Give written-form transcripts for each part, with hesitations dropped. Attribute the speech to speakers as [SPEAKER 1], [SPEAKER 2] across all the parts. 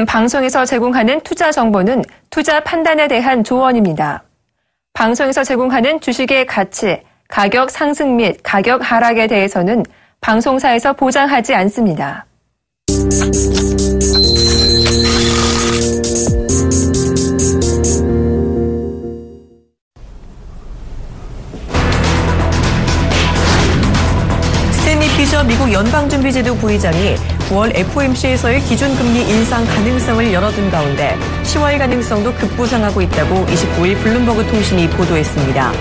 [SPEAKER 1] 요즘 방송에서 제공하는 투자 정보는 투자 판단에 대한 조언입니다. 방송에서 제공하는 주식의 가치, 가격 상승 및 가격 하락에 대해서는 방송사에서 보장하지 않습니다.
[SPEAKER 2] 스탠리 피셔 미국 연방준비제도 부의장이 9월 FOMC에서의 기준금리 인상 가능성을 열어둔 가운데 10월 가능성도 급부상하고 있다고 29일 블룸버그 통신이 보도했습니다.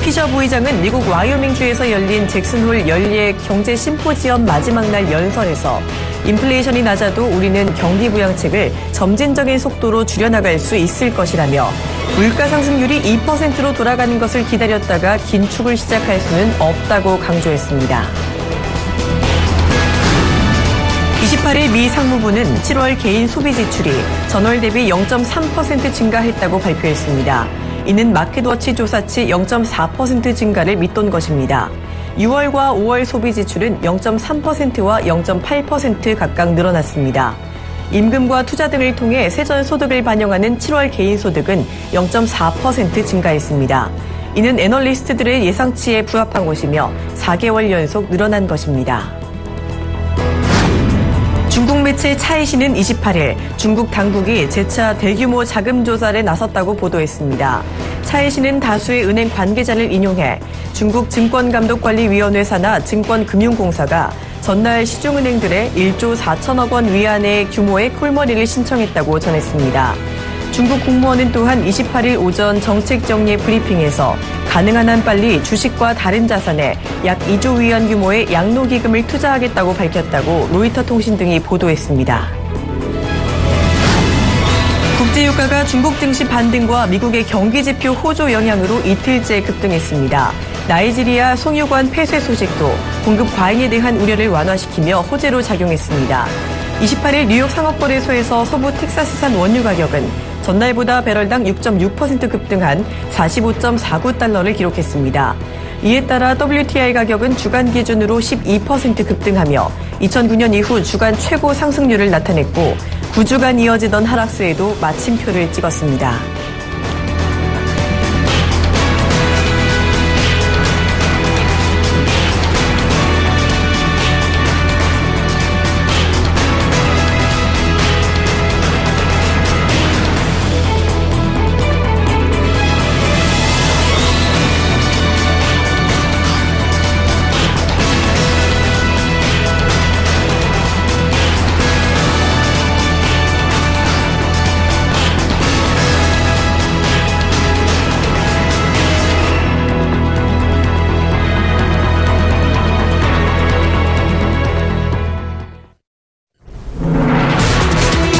[SPEAKER 2] 피셔 부의장은 미국 와이오밍주에서 열린 잭슨홀 연례 경제 심포지엄 마지막 날 연설에서 인플레이션이 낮아도 우리는 경기 부양책을 점진적인 속도로 줄여나갈 수 있을 것이라며 물가 상승률이 2%로 돌아가는 것을 기다렸다가 긴축을 시작할 수는 없다고 강조했습니다. 28일 미 상무부는 7월 개인 소비 지출이 전월 대비 0.3% 증가했다고 발표했습니다. 이는 마켓워치 조사치 0.4% 증가를 밑돈 것입니다. 6월과 5월 소비 지출은 0.3%와 0.8% 각각 늘어났습니다. 임금과 투자 등을 통해 세전 소득을 반영하는 7월 개인 소득은 0.4% 증가했습니다. 이는 애널리스트들의 예상치에 부합한 것이며 4개월 연속 늘어난 것입니다. 중국 매체 차이신은 28일 중국 당국이 재차 대규모 자금 조사에 나섰다고 보도했습니다. 차이신은 다수의 은행 관계자를 인용해 중국 증권감독관리위원회 산하 증권금융공사가 전날 시중은행들의 1조 4천억 원 위안의 규모의 콜머니를 신청했다고 전했습니다. 중국 공무원은 또한 28일 오전 정책정리의 브리핑에서 가능한 한 빨리 주식과 다른 자산에 약 2조 위안 규모의 양로기금을 투자하겠다고 밝혔다고 로이터 통신 등이 보도했습니다. 국제유가가 중국 증시 반등과 미국의 경기지표 호조 영향으로 이틀째 급등했습니다. 나이지리아 송유관 폐쇄 소식도 공급 과잉에 대한 우려를 완화시키며 호재로 작용했습니다. 28일 뉴욕 상업거래소에서 서부 텍사스산 원유 가격은 전날보다 배럴당 6.6% 급등한 45.49달러를 기록했습니다. 이에 따라 WTI 가격은 주간 기준으로 12% 급등하며 2009년 이후 주간 최고 상승률을 나타냈고 9주간 이어지던 하락세에도 마침표를 찍었습니다.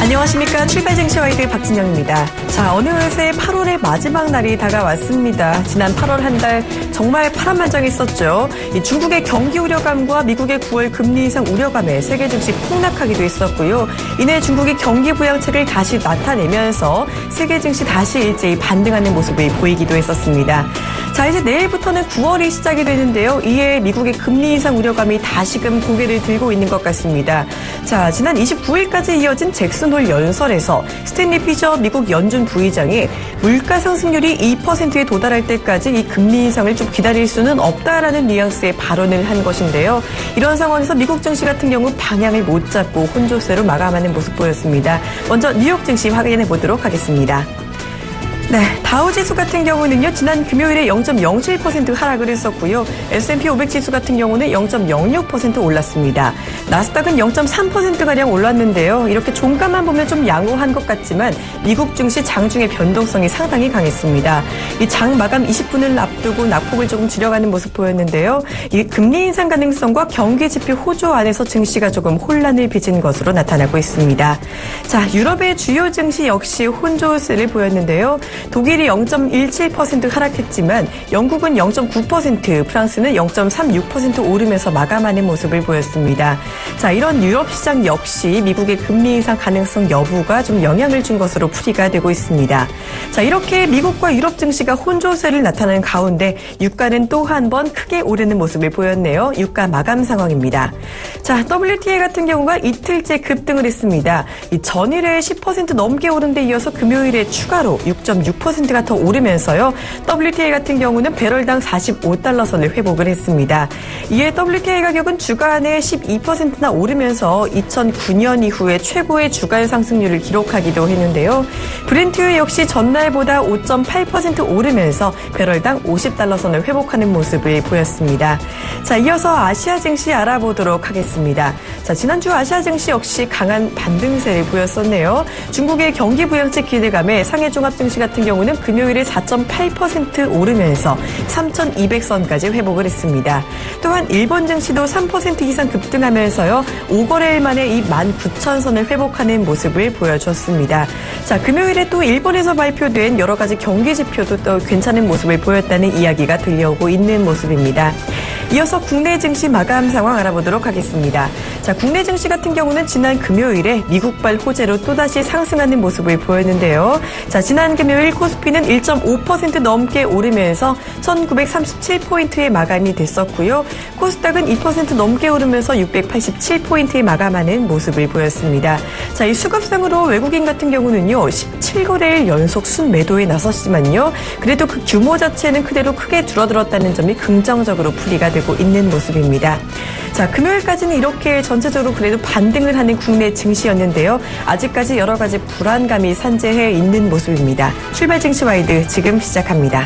[SPEAKER 2] 안녕하십니까. 출발증시와이드 박진영입니다. 자, 어느새 8월의 마지막 날이 다가왔습니다. 지난 8월 한 달 정말 파란만장했었죠. 중국의 경기 우려감과 미국의 9월 금리 인상 우려감에 세계 증시 폭락하기도 했었고요. 이내 중국이 경기 부양책을 다시 나타내면서 세계 증시 다시 일제히 반등하는 모습을 보이기도 했었습니다. 자, 이제 내일부터는 9월이 시작이 되는데요. 이에 미국의 금리 인상 우려감이 다시금 고개를 들고 있는 것 같습니다. 자, 지난 29일까지 이어진 잭슨홀 연설에서 스탠리 피셔 미국 연준 부의장이 물가 상승률이 2%에 도달할 때까지 이 금리 인상을 좀 기다릴 수는 없다라는 뉘앙스의 발언을 한 것인데요. 이런 상황에서 미국 증시 같은 경우 방향을 못 잡고 혼조세로 마감하는 모습 보였습니다. 먼저 뉴욕 증시 확인해 보도록 하겠습니다. 네, 다우지수 같은 경우는요, 지난 금요일에 0.07% 하락을 했었고요. S&P 500 지수 같은 경우는 0.06% 올랐습니다. 나스닥은 0.3%가량 올랐는데요. 이렇게 종가만 보면 좀 양호한 것 같지만 미국 증시 장중의 변동성이 상당히 강했습니다. 이 장 마감 20분을 앞두고 낙폭을 조금 줄여가는 모습 보였는데요. 이 금리 인상 가능성과 경기 지표 호조 안에서 증시가 조금 혼란을 빚은 것으로 나타나고 있습니다. 자, 유럽의 주요 증시 역시 혼조세를 보였는데요. 독일이 0.17% 하락했지만 영국은 0.9%, 프랑스는 0.36% 오르면서 마감하는 모습을 보였습니다. 자, 이런 유럽 시장 역시 미국의 금리 인상 가능성 여부가 좀 영향을 준 것으로 풀이가 되고 있습니다. 자, 이렇게 미국과 유럽 증시가 혼조세를 나타내는 가운데 유가는 또 한 번 크게 오르는 모습을 보였네요. 유가 마감 상황입니다. 자, WTI 같은 경우가 이틀째 급등을 했습니다. 이 전일에 10% 넘게 오른 데 이어서 금요일에 추가로 6.6%가 더 오르면서요. WTI 같은 경우는 배럴당 45달러 선을 회복을 했습니다. 이에 WTI 가격은 주간에 12%나 오르면서 2009년 이후에 최고의 주간 상승률을 기록하기도 했는데요. 브렌트유 역시 전날보다 5.8% 오르면서 배럴당 50달러 선을 회복하는 모습을 보였습니다. 자, 이어서 아시아 증시 알아보도록 하겠습니다. 자, 지난주 아시아 증시 역시 강한 반등세를 보였었네요. 중국의 경기 부양책 기대감에 상해 종합 증시 같은 경우는 금요일에 4.8% 오르면서 3,200선까지 회복을 했습니다. 또한 일본 증시도 3% 이상 급등하면서요. 5거래일 만에 이 19,000선을 회복하는 모습을 보여줬습니다. 자, 금요일에 또 일본에서 발표된 여러 가지 경기 지표도 또 괜찮은 모습을 보였다는 이야기가 들려오고 있는 모습입니다. 이어서 국내 증시 마감 상황 알아보도록 하겠습니다. 자, 국내 증시 같은 경우는 지난 금요일에 미국발 호재로 또다시 상승하는 모습을 보였는데요. 자, 지난 금요일 코스피는 1.5% 넘게 오르면서 1937포인트에 마감이 됐었고요. 코스닥은 2% 넘게 오르면서 687포인트에 마감하는 모습을 보였습니다. 자, 이 수급상으로 외국인 같은 경우는요, 17거래일 연속 순매도에 나섰지만요. 그래도 그 규모 자체는 그대로 크게 줄어들었다는 점이 긍정적으로 풀이가 되고 있는 모습입니다. 자, 금요일까지는 이렇게 전체적으로 그래도 반등을 하는 국내 증시였는데요. 아직까지 여러 가지 불안감이 산재해 있는 모습입니다. 출발 증시 와이드 지금 시작합니다.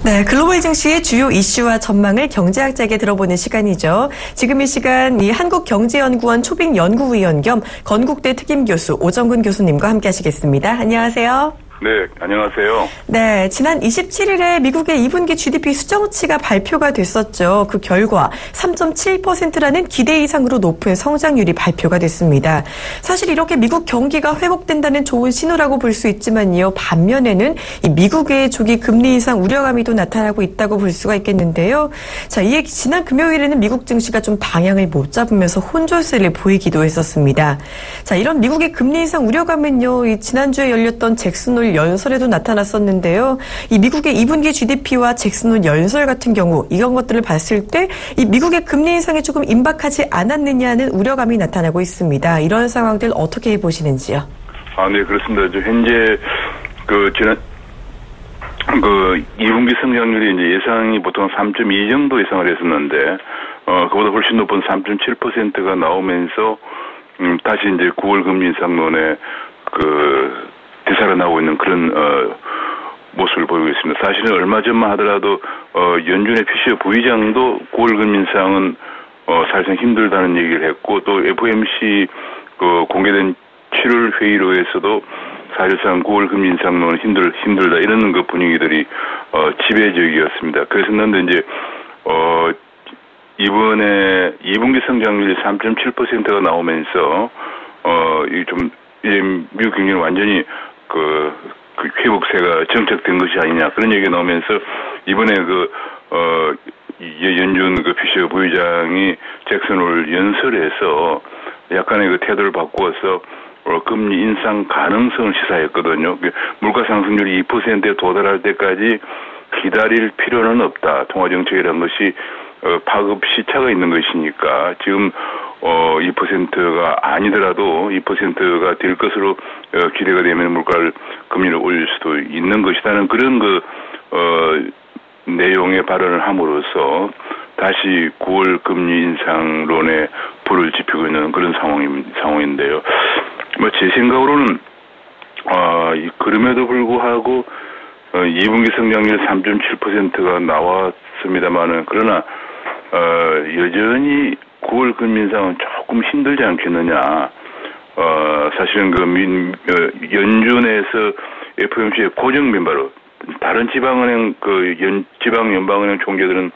[SPEAKER 2] 네, 글로벌 증시의 주요 이슈와 전망을 경제학자에게 들어보는 시간이죠. 지금 이 시간 이 한국경제연구원 초빙연구위원 겸 건국대 특임교수 오정근 교수님과 함께 하시겠습니다. 안녕하세요.
[SPEAKER 3] 네, 안녕하세요.
[SPEAKER 2] 네, 지난 27일에 미국의 2분기 GDP 수정치가 발표가 됐었죠. 그 결과 3.7%라는 기대 이상으로 높은 성장률이 발표가 됐습니다. 사실 이렇게 미국 경기가 회복된다는 좋은 신호라고 볼 수 있지만요. 반면에는 이 미국의 조기 금리 인상 우려감이 또 나타나고 있다고 볼 수가 있겠는데요. 자, 이에 지난 금요일에는 미국 증시가 좀 방향을 못 잡으면서 혼조세를 보이기도 했었습니다. 자, 이런 미국의 금리 인상 우려감은요. 이 지난주에 열렸던 잭슨홀 연설에도 나타났었는데요. 이 미국의 2분기 GDP와 잭슨홀 연설 같은 경우 이런 것들을 봤을 때 이 미국의 금리 인상이 조금 임박하지 않았느냐는 우려감이 나타나고 있습니다. 이런 상황들 어떻게 보시는지요?
[SPEAKER 3] 네, 그렇습니다. 현재 지난 2분기 성장률이 이제 예상이 보통 3.2 정도 예상을 했었는데 그보다 훨씬 높은 3.7%가 나오면서 다시 이제 9월 금리 인상론에 되살아나고 있는 그런 모습을 보이고 있습니다. 사실은 얼마 전만 하더라도 연준의 피셔 부의장도 9월 금리 인상은 사실상 힘들다는 얘기를 했고 또 FOMC 공개된 7월 회의로에서도 사실상 9월 금리 인상론은 힘들다 이런 그 분위기들이 지배적이었습니다. 그랬었는데 이제 이번에 2분기 성장률이 3.7%가 나오면서 이제 미국 경기는 완전히 그 회복세가 정착된 것이 아니냐 그런 얘기가 나오면서 이번에 연준 피셔 부의장이 잭슨홀 연설에서 약간의 태도를 바꾸어서 금리 인상 가능성을 시사했거든요. 물가 상승률이 2%에 도달할 때까지 기다릴 필요는 없다. 통화정책이라는 것이 파급 시차가 있는 것이니까 지금 2%가 아니더라도 2%가 될 것으로 기대가 되면 금리를 올릴 수도 있는 것이라는 그런 내용의 발언을 함으로써 다시 9월 금리 인상론에 불을 지피고 있는 그런 상황인데요. 제 생각으로는 그럼에도 불구하고 2분기 성장률 3.7%가 나왔습니다만은 그러나 여전히 9월 금리 인상은 조금 힘들지 않겠느냐. 사실은 연준에서 FOMC의 고정 멤버로 다른 지방은행 지방 연방은행 총재들은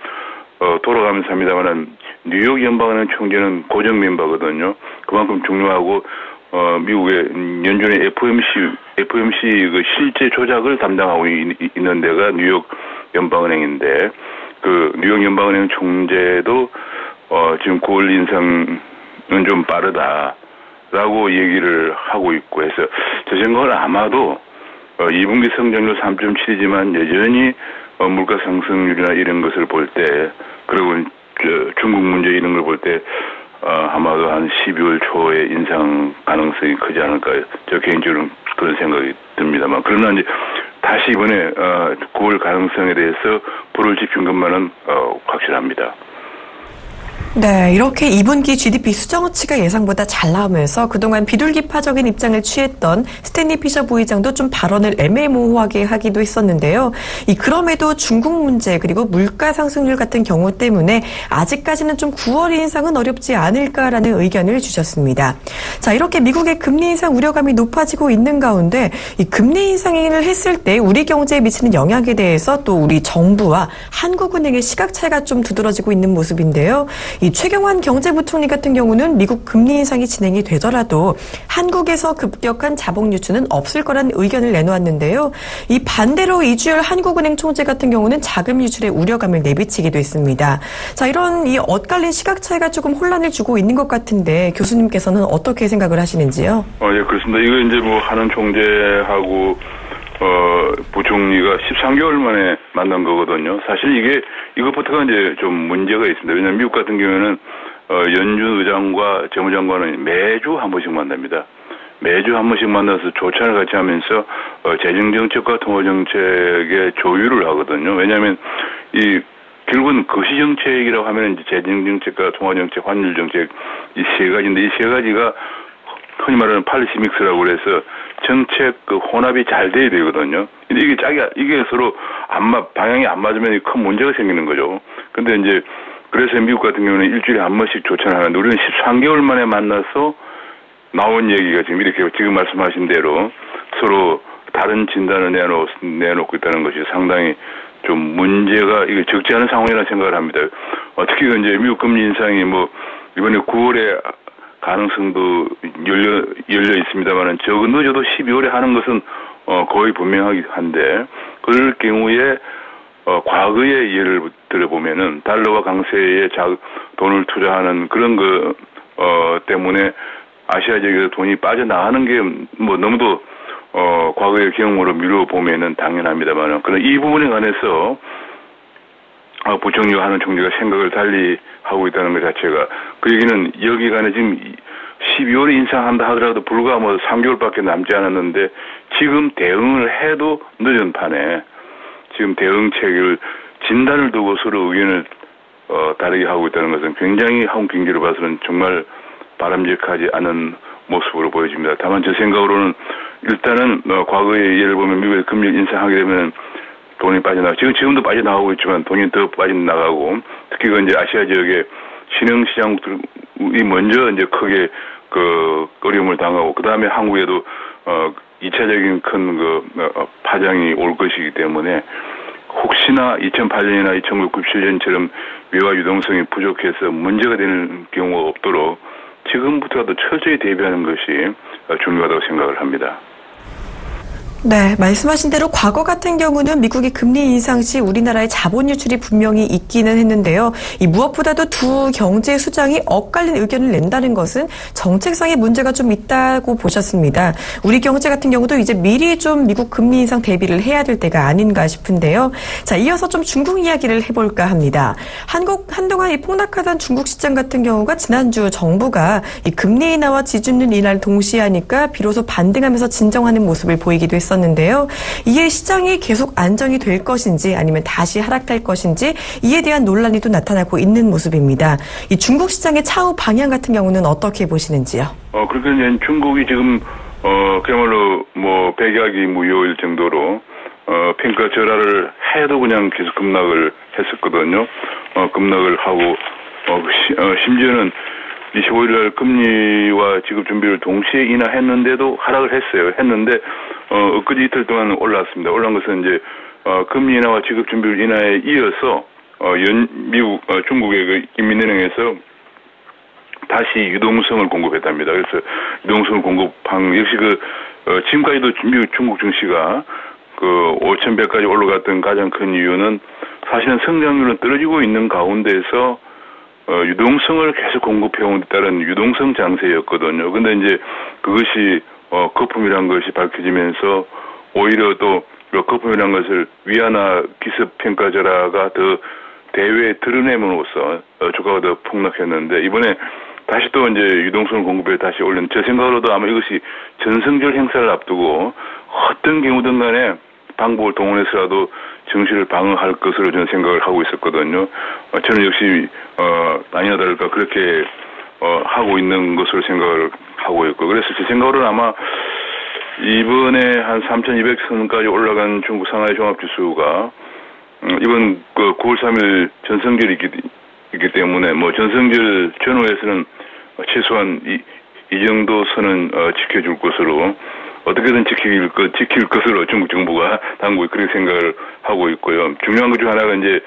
[SPEAKER 3] 돌아가면서 합니다만은 뉴욕 연방은행 총재는 고정 멤버거든요. 그만큼 중요하고 미국의 연준의 FOMC 그 실제 조작을 담당하고 있는 데가 뉴욕 연방은행인데 그 뉴욕 연방은행 총재도 지금 9월 인상은 좀 빠르다라고 얘기를 하고 있고 해서 제 생각은 아마도 2분기 성장률 3.7이지만 여전히 물가 상승률이나 이런 것을 볼 때 그리고 중국 문제 이런 걸 볼 때 아마도 한 12월 초에 인상 가능성이 크지 않을까 저 개인적으로는 그런 생각이 듭니다만 그러나 이제 다시 이번에 9월 가능성에 대해서 불을 지핀 것만은 확실합니다.
[SPEAKER 2] 네, 이렇게 2분기 GDP 수정치가 예상보다 잘 나오면서 그동안 비둘기파적인 입장을 취했던 스탠리 피셔 부의장도 좀 발언을 애매모호하게 하기도 했었는데요. 그럼에도 중국 문제 그리고 물가 상승률 같은 경우 때문에 아직까지는 좀 9월 인상은 어렵지 않을까라는 의견을 주셨습니다. 자, 이렇게 미국의 금리 인상 우려감이 높아지고 있는 가운데 이 금리 인상을 했을 때 우리 경제에 미치는 영향에 대해서 또 우리 정부와 한국은행의 시각 차이가 좀 두드러지고 있는 모습인데요. 이 최경환 경제부총리 같은 경우는 미국 금리 인상이 진행이 되더라도 한국에서 급격한 자본 유출은 없을 거란 의견을 내놓았는데요. 이 반대로 이주열 한국은행 총재 같은 경우는 자금 유출의 우려감을 내비치기도 했습니다. 자, 이런 이 엇갈린 시각 차이가 조금 혼란을 주고 있는 것 같은데 교수님께서는 어떻게 생각을 하시는지요?
[SPEAKER 3] 예, 그렇습니다. 이거 이제 뭐 한은 총재하고 부총리가 13개월 만에 만난 거거든요. 사실 이것부터가 이제 좀 문제가 있습니다. 왜냐하면 미국 같은 경우에는, 연준 의장과 재무장관은 매주 한 번씩 만납니다. 매주 한 번씩 만나서 조찬을 같이 하면서, 재정정책과 통화정책의 조율을 하거든요. 왜냐하면, 결국은 거시정책이라고 하면 이제 재정정책과 통화정책, 환율정책 이 세 가지인데 이 세 가지가 흔히 말하는 팔리시 믹스라고 그래서 정책 혼합이 잘 돼야 되거든요. 근데 이게 서로 방향이 안 맞으면 큰 문제가 생기는 거죠. 근데 이제 그래서 미국 같은 경우는 일주일에 한 번씩 조찬을 하는데 우리는 13개월 만에 만나서 나온 얘기가 지금 이렇게 지금 말씀하신 대로 서로 다른 진단을 내놓고 있다는 것이 상당히 좀 문제가 이게 적지 않은 상황이라는 생각을 합니다. 특히 이제 미국 금리 인상이 이번에 9월에 가능성도 열려 있습니다만은 늦어도 12월에 하는 것은 거의 분명하긴 한데 그럴 경우에 과거의 예를 들어보면은 달러와 강세에 돈을 투자하는 그런 거 때문에 아시아 지역에서 돈이 빠져나가는 게 너무도 과거의 경험으로 미뤄보면은 당연합니다만은 그런 이 부분에 관해서 부총리와 하는 총리가 생각을 달리 하고 있다는 것 자체가 그 얘기는 여기간에 지금 12월에 인상한다 하더라도 불과 3개월밖에 남지 않았는데 지금 대응을 해도 늦은 판에 지금 대응책을 진단을 두고 서로 의견을 다르게 하고 있다는 것은 굉장히 한국 경제로 봐서는 정말 바람직하지 않은 모습으로 보여집니다. 다만 제 생각으로는 일단은 과거의 예를 보면 미국의 금리 인상하게 되면 돈이 빠져나가고 지금도 빠져나가고 있지만 돈이 더 빠져나가고 특히 이제 아시아 지역의 신흥시장이 먼저 이제 크게 어려움을 당하고 그 다음에 한국에도 2차적인 큰 파장이 올 것이기 때문에 혹시나 2008년이나 1997년처럼 외화 유동성이 부족해서 문제가 되는 경우가 없도록 지금부터라도 철저히 대비하는 것이 중요하다고 생각을 합니다.
[SPEAKER 2] 네, 말씀하신 대로 과거 같은 경우는 미국이 금리 인상 시 우리나라의 자본 유출이 분명히 있기는 했는데요. 무엇보다도 두 경제 수장이 엇갈린 의견을 낸다는 것은 정책상의 문제가 좀 있다고 보셨습니다. 우리 경제 같은 경우도 이제 미리 좀 미국 금리 인상 대비를 해야 될 때가 아닌가 싶은데요. 자, 이어서 좀 중국 이야기를 해볼까 합니다. 한동안 폭락하던 중국 시장 같은 경우가 지난주 정부가 이 금리 인하와 지준율 인하를 동시에 하니까 비로소 반등하면서 진정하는 모습을 보이기도 했었는데요. 이에 시장이 계속 안정이 될 것인지 아니면 다시 하락할 것인지 이에 대한 논란이 또 나타나고 있는 모습입니다. 이 중국 시장의 차후 방향 같은 경우는 어떻게 보시는지요?
[SPEAKER 3] 그러니까 중국이 지금 그야말로 백약이 무효일 정도로 평가 절하를 해도 그냥 계속 급락을 했었거든요. 급락을 하고 심지어는 25일 날 금리와 지급 준비를 동시에 인하했는데도 하락을 했는데, 엊그제 이틀 동안 올랐습니다. 올라온 것은 이제, 금리 인하와 지급 준비 인하에 이어서, 중국의 그 인민은행에서 다시 유동성을 공급했답니다. 그래서 유동성을 공급한, 역시 지금까지도 중국 증시가 5,100까지 올라갔던 가장 큰 이유는 사실은 성장률은 떨어지고 있는 가운데서 유동성을 계속 공급해온 데 따른 유동성 장세였거든요. 근데 이제 그것이 거품이란 것이 밝혀지면서 오히려 또 거품이란 것을 위안화 기습평가절하가 더 대외에 드러냄으로써 주가가 더 폭락했는데, 이번에 다시 또 이제 유동성을 공급에 다시 올린, 제 생각으로도 아마 이것이 전성절 행사를 앞두고 어떤 경우든 간에 방법을 동원해서라도 증시를 방어할 것으로 저는 생각을 하고 있었거든요. 저는 역시 아니나 다를까 그렇게 하고 있는 것으로 생각을 하고 있고, 그래서 제 생각으로는 아마 이번에 한 3,200선까지 올라간 중국 상하이 종합지수가 이번 9월 3일 전성절이 있기 때문에 전성절 전후에서는 최소한 이 정도 선은 지켜줄 것으로, 어떻게든 지킬 것으로 중국 정부가 당국이 그렇게 생각을 하고 있고요. 중요한 것 중 하나가 이제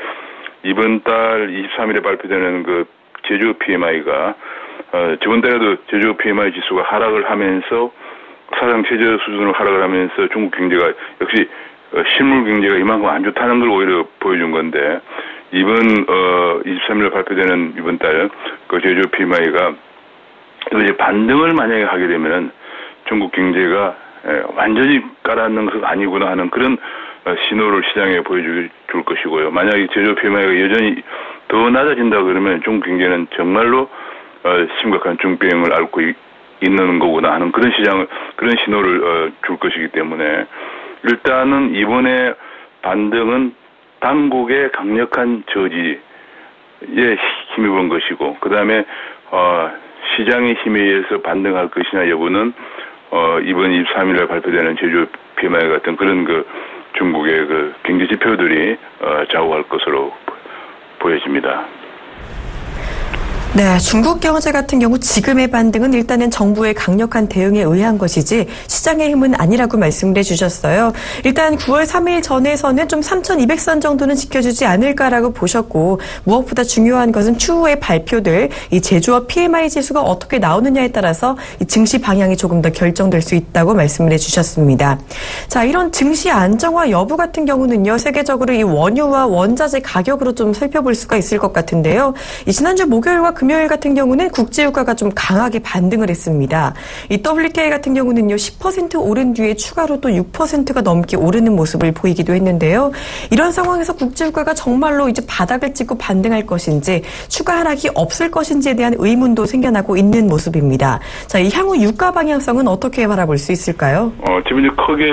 [SPEAKER 3] 이번 달 23일에 발표되는 제조업 PMI가 저번 달에도 제조업 PMI 지수가 하락을 하면서 사상 최저 수준으로 하락을 하면서 중국 경제가 역시 실물 경제가 이만큼 안 좋다는 걸 오히려 보여준 건데, 이번 23일에 발표되는 이번 달 제조업 PMI가 이제 반등을 만약에 하게 되면은 중국 경제가 완전히 깔아앉는 것은 아니구나 하는 그런 신호를 시장에 보여줄 것이고요. 만약에 제조업 PMI가 여전히 더 낮아진다 그러면 중국 경제는 정말로 심각한 중병을 앓고 있는 거구나 하는 그런 그런 신호를 줄 것이기 때문에, 일단은 이번에 반등은 당국의 강력한 저지에 힘입은 것이고, 그 다음에 시장의 힘에 의해서 반등할 것이냐 여부는 이번 23일에 발표되는 제조업 PMI 같은 그런 중국의 경제 지표들이 좌우할 것으로 보여집니다.
[SPEAKER 2] 네, 중국 경제 같은 경우 지금의 반등은 일단은 정부의 강력한 대응에 의한 것이지 시장의 힘은 아니라고 말씀을 해주셨어요. 일단 9월 3일 전에서는 좀 3,200선 정도는 지켜주지 않을까라고 보셨고, 무엇보다 중요한 것은 추후에 발표될 이 제조업 PMI 지수가 어떻게 나오느냐에 따라서 이 증시 방향이 조금 더 결정될 수 있다고 말씀을 해주셨습니다. 자, 이런 증시 안정화 여부 같은 경우는요, 세계적으로 이 원유와 원자재 가격으로 좀 살펴볼 수가 있을 것 같은데요. 이 지난주 목요일과 금요일 같은 경우는 국제유가가 좀 강하게 반등을 했습니다. 이 WTI 같은 경우는요, 10% 오른 뒤에 추가로 또 6%가 넘게 오르는 모습을 보이기도 했는데요. 이런 상황에서 국제유가가 정말로 이제 바닥을 찍고 반등할 것인지, 추가 하락이 없을 것인지에 대한 의문도 생겨나고 있는 모습입니다. 자, 이 향후 유가 방향성은 어떻게 바라볼 수 있을까요?
[SPEAKER 3] 지금 이제 크게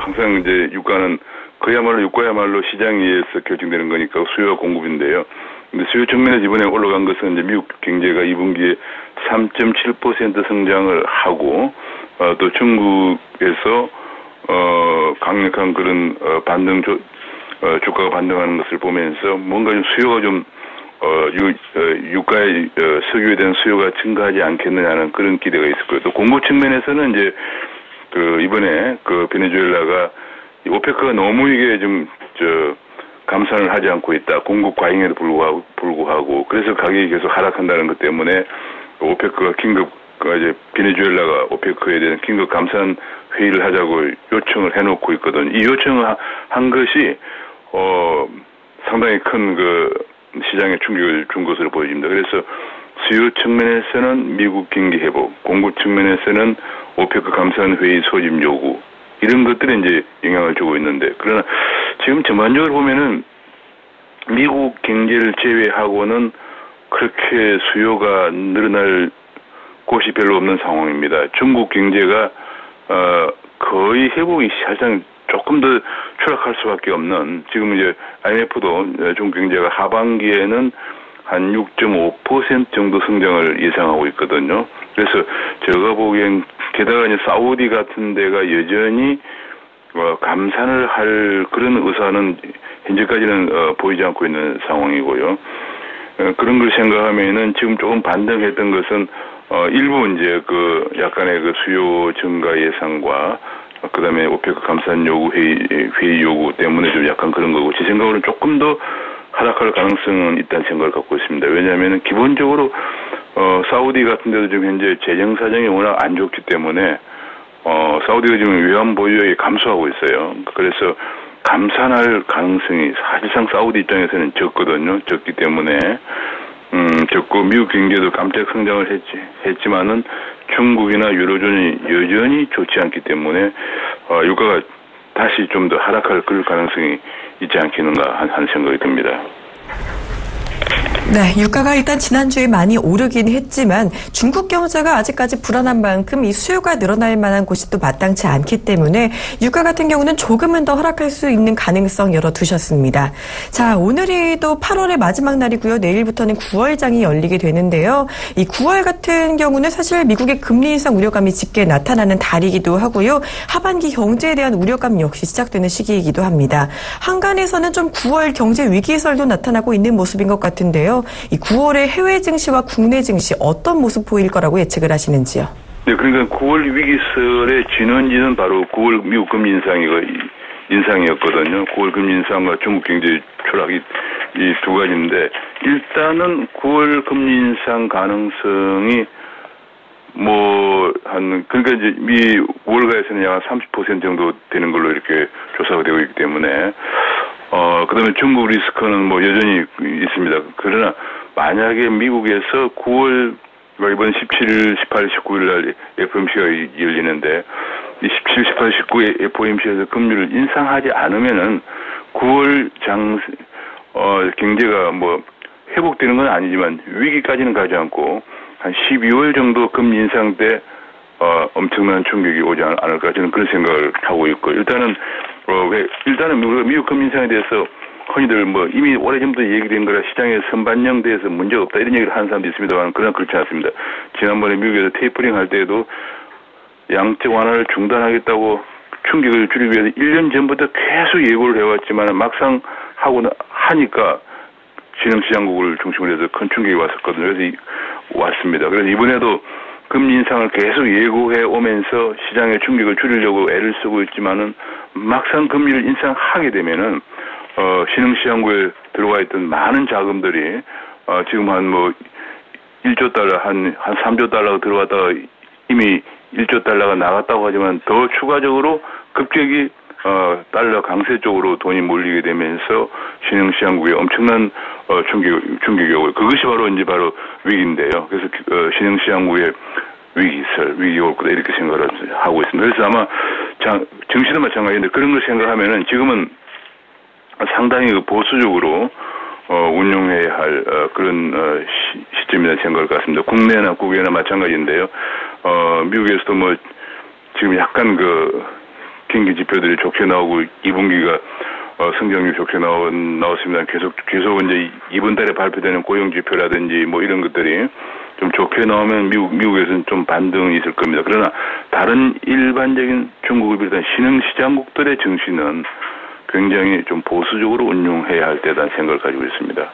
[SPEAKER 3] 항상 이제 유가야말로 시장에 의해서 결정되는 거니까 수요와 공급인데요. 근데 수요 측면에서 이번에 올라간 것은 이제 미국 경제가 2분기에 3.7% 성장을 하고, 또 중국에서, 강력한 그런, 주가가 반등하는 것을 보면서 뭔가 좀 수요가 좀, 유가의, 석유에 대한 수요가 증가하지 않겠느냐는 그런 기대가 있을 거예요. 또 공급 측면에서는 이제, 이번에 베네수엘라가 오페크가 너무 이게 감산을 하지 않고 있다. 공급 과잉에도 불구하고 그래서 가격이 계속 하락한다는 것 때문에 오페크가 이제 베네수엘라가 오페크에 대한 긴급 감산 회의를 하자고 요청을 해놓고 있거든요. 이 요청을 한 것이 상당히 큰 시장에 충격을 준 것으로 보여집니다. 그래서 수요 측면에서는 미국 경기 회복, 공급 측면에서는 오페크 감산 회의 소집 요구, 이런 것들이 이제 영향을 주고 있는데, 그러나 지금 전반적으로 보면은 미국 경제를 제외하고는 그렇게 수요가 늘어날 곳이 별로 없는 상황입니다. 중국 경제가 거의 회복이 사실상 조금 더 추락할 수밖에 없는, 지금 이제 IMF도 중국 경제가 하반기에는 한 6.5% 정도 성장을 예상하고 있거든요. 그래서 제가 보기엔 게다가 이제 사우디 같은 데가 여전히 감산을 할 그런 의사는 현재까지는 보이지 않고 있는 상황이고요. 그런 걸 생각하면은 지금 조금 반등했던 것은 일부 이제 그 약간의 그 수요 증가 예상과 그다음에 오페크 감산 요구 회의 요구 때문에 좀 약간 그런 거고, 제 생각으로는 조금 더 하락할 가능성은 있다는 생각을 갖고 있습니다. 왜냐하면은 기본적으로 사우디 같은 데도 지금 현재 재정 사정이 워낙 안 좋기 때문에 사우디가 지금 외환 보유액이 감소하고 있어요. 그래서 감산할 가능성이 사실상 사우디 입장에서는 적거든요. 적기 때문에 적고 미국 경제도 깜짝 성장을 했지만은 중국이나 유로존이 여전히 좋지 않기 때문에 유가가 다시 좀 더 하락할 그럴 가능성이 있지 않겠는가 하는 생각이 듭니다.
[SPEAKER 2] 네, 유가가 일단 지난주에 많이 오르긴 했지만 중국 경제가 아직까지 불안한 만큼 이 수요가 늘어날 만한 곳이 또 마땅치 않기 때문에 유가 같은 경우는 조금은 더 하락할 수 있는 가능성 열어두셨습니다. 자, 오늘이 또 8월의 마지막 날이고요. 내일부터는 9월장이 열리게 되는데요. 이 9월 같은 경우는 사실 미국의 금리 인상 우려감이 짙게 나타나는 달이기도 하고요. 하반기 경제에 대한 우려감 역시 시작되는 시기이기도 합니다. 한간에서는 좀 9월 경제 위기설도 나타나고 있는 모습인 것 같은데요. 이 9월의 해외 증시와 국내 증시 어떤 모습 보일 거라고 예측을 하시는지요?
[SPEAKER 3] 네, 그러니까 9월 위기설의 진원지는 바로 9월 미국 금리 인상이었거든요. 9월 금리 인상과 중국 경제 추락이 이 두 가지인데, 일단은 9월 금리 인상 가능성이 그러니까 이제 미 월가에서는 약 30% 정도 되는 걸로 이렇게 조사가 되고 있기 때문에, 그다음에 중국 리스크는 여전히 있습니다. 그러나 만약에 미국에서 9월, 이번 17일, 18일, 19일 날 FOMC가 열리는데, 이 17, 18, 19일 FOMC에서 금리를 인상하지 않으면은 9월 경제가 회복되는 건 아니지만 위기까지는 가지 않고 한 12월 정도 금리 인상 때 엄청난 충격이 오지 않을까, 저는 그런 생각을 하고 있고, 일단은 우리가 미국 금리 인상에 대해서 흔히들 이미 오래전부터 얘기된 거라 시장에 선반영돼서 문제가 없다 이런 얘기를 하는 사람도 있습니다만, 그러나 그렇지 않습니다. 지난번에 미국에서 테이퍼링 할 때에도 양적 완화를 중단하겠다고 충격을 줄이기 위해서 1년 전부터 계속 예고를 해왔지만 막상 하니까 신흥시장국을 중심으로 해서 큰 충격이 왔었거든요. 그래서 왔습니다. 그래서 이번에도 금리 인상을 계속 예고해 오면서 시장의 충격을 줄이려고 애를 쓰고 있지만은 막상 금리를 인상하게 되면은 신흥시장국에 들어와 있던 많은 자금들이 지금 한 1조 달러 한 3조 달러가 들어왔다가 이미 1조 달러가 나갔다고 하지만 더 추가적으로 급격히 달러 강세 쪽으로 돈이 몰리게 되면서 신흥시장국에 엄청난 충격이 오고, 그것이 바로 위기인데요. 그래서 신흥시장국의 위기가 올 거다 이렇게 생각을 하고 있습니다. 그래서 아마 증시도 마찬가지인데, 그런 걸 생각하면은 지금은 상당히 보수적으로 운용해야 할 그런 시점이라는 생각을 갖습니다. 국내나 국외나 마찬가지인데요. 미국에서도 지금 약간 경기 지표들이 좋게 나오고 2분기가 성장률 좋게 나왔습니다. 계속 이제 이번 달에 발표되는 고용 지표라든지 이런 것들이 좀 좋게 나오면 미국에서는 좀 반등이 있을 겁니다. 그러나 다른 일반적인 중국을 비롯한 신흥시장국들의 증시는 굉장히 좀 보수적으로 운용해야 할 때라는 생각을 가지고 있습니다.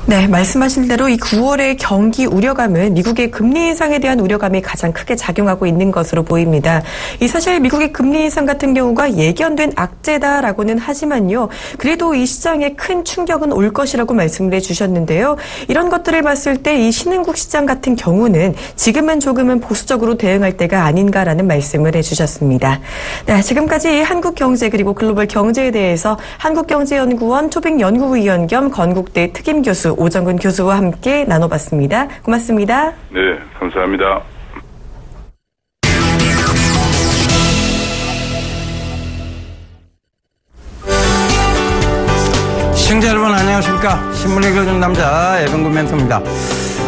[SPEAKER 2] 네, 말씀하신 대로 이 9월의 경기 우려감은 미국의 금리 인상에 대한 우려감이 가장 크게 작용하고 있는 것으로 보입니다. 이 사실 미국의 금리 인상 같은 경우가 예견된 악재다라고는 하지만요. 그래도 이 시장에 큰 충격은 올 것이라고 말씀을 해주셨는데요. 이런 것들을 봤을 때 이 신흥국 시장 같은 경우는 지금은 조금은 보수적으로 대응할 때가 아닌가라는 말씀을 해주셨습니다. 네, 지금까지 한국경제 그리고 글로벌 경제에 대해서 한국경제연구원 토백연구위원 겸 건국대 특임교수 오정근 교수와 함께 나눠봤습니다. 고맙습니다.
[SPEAKER 3] 네, 감사합니다.
[SPEAKER 4] 시청자 여러분 안녕하십니까. 신문 읽어주는 남자 에벤구 멘토입니다.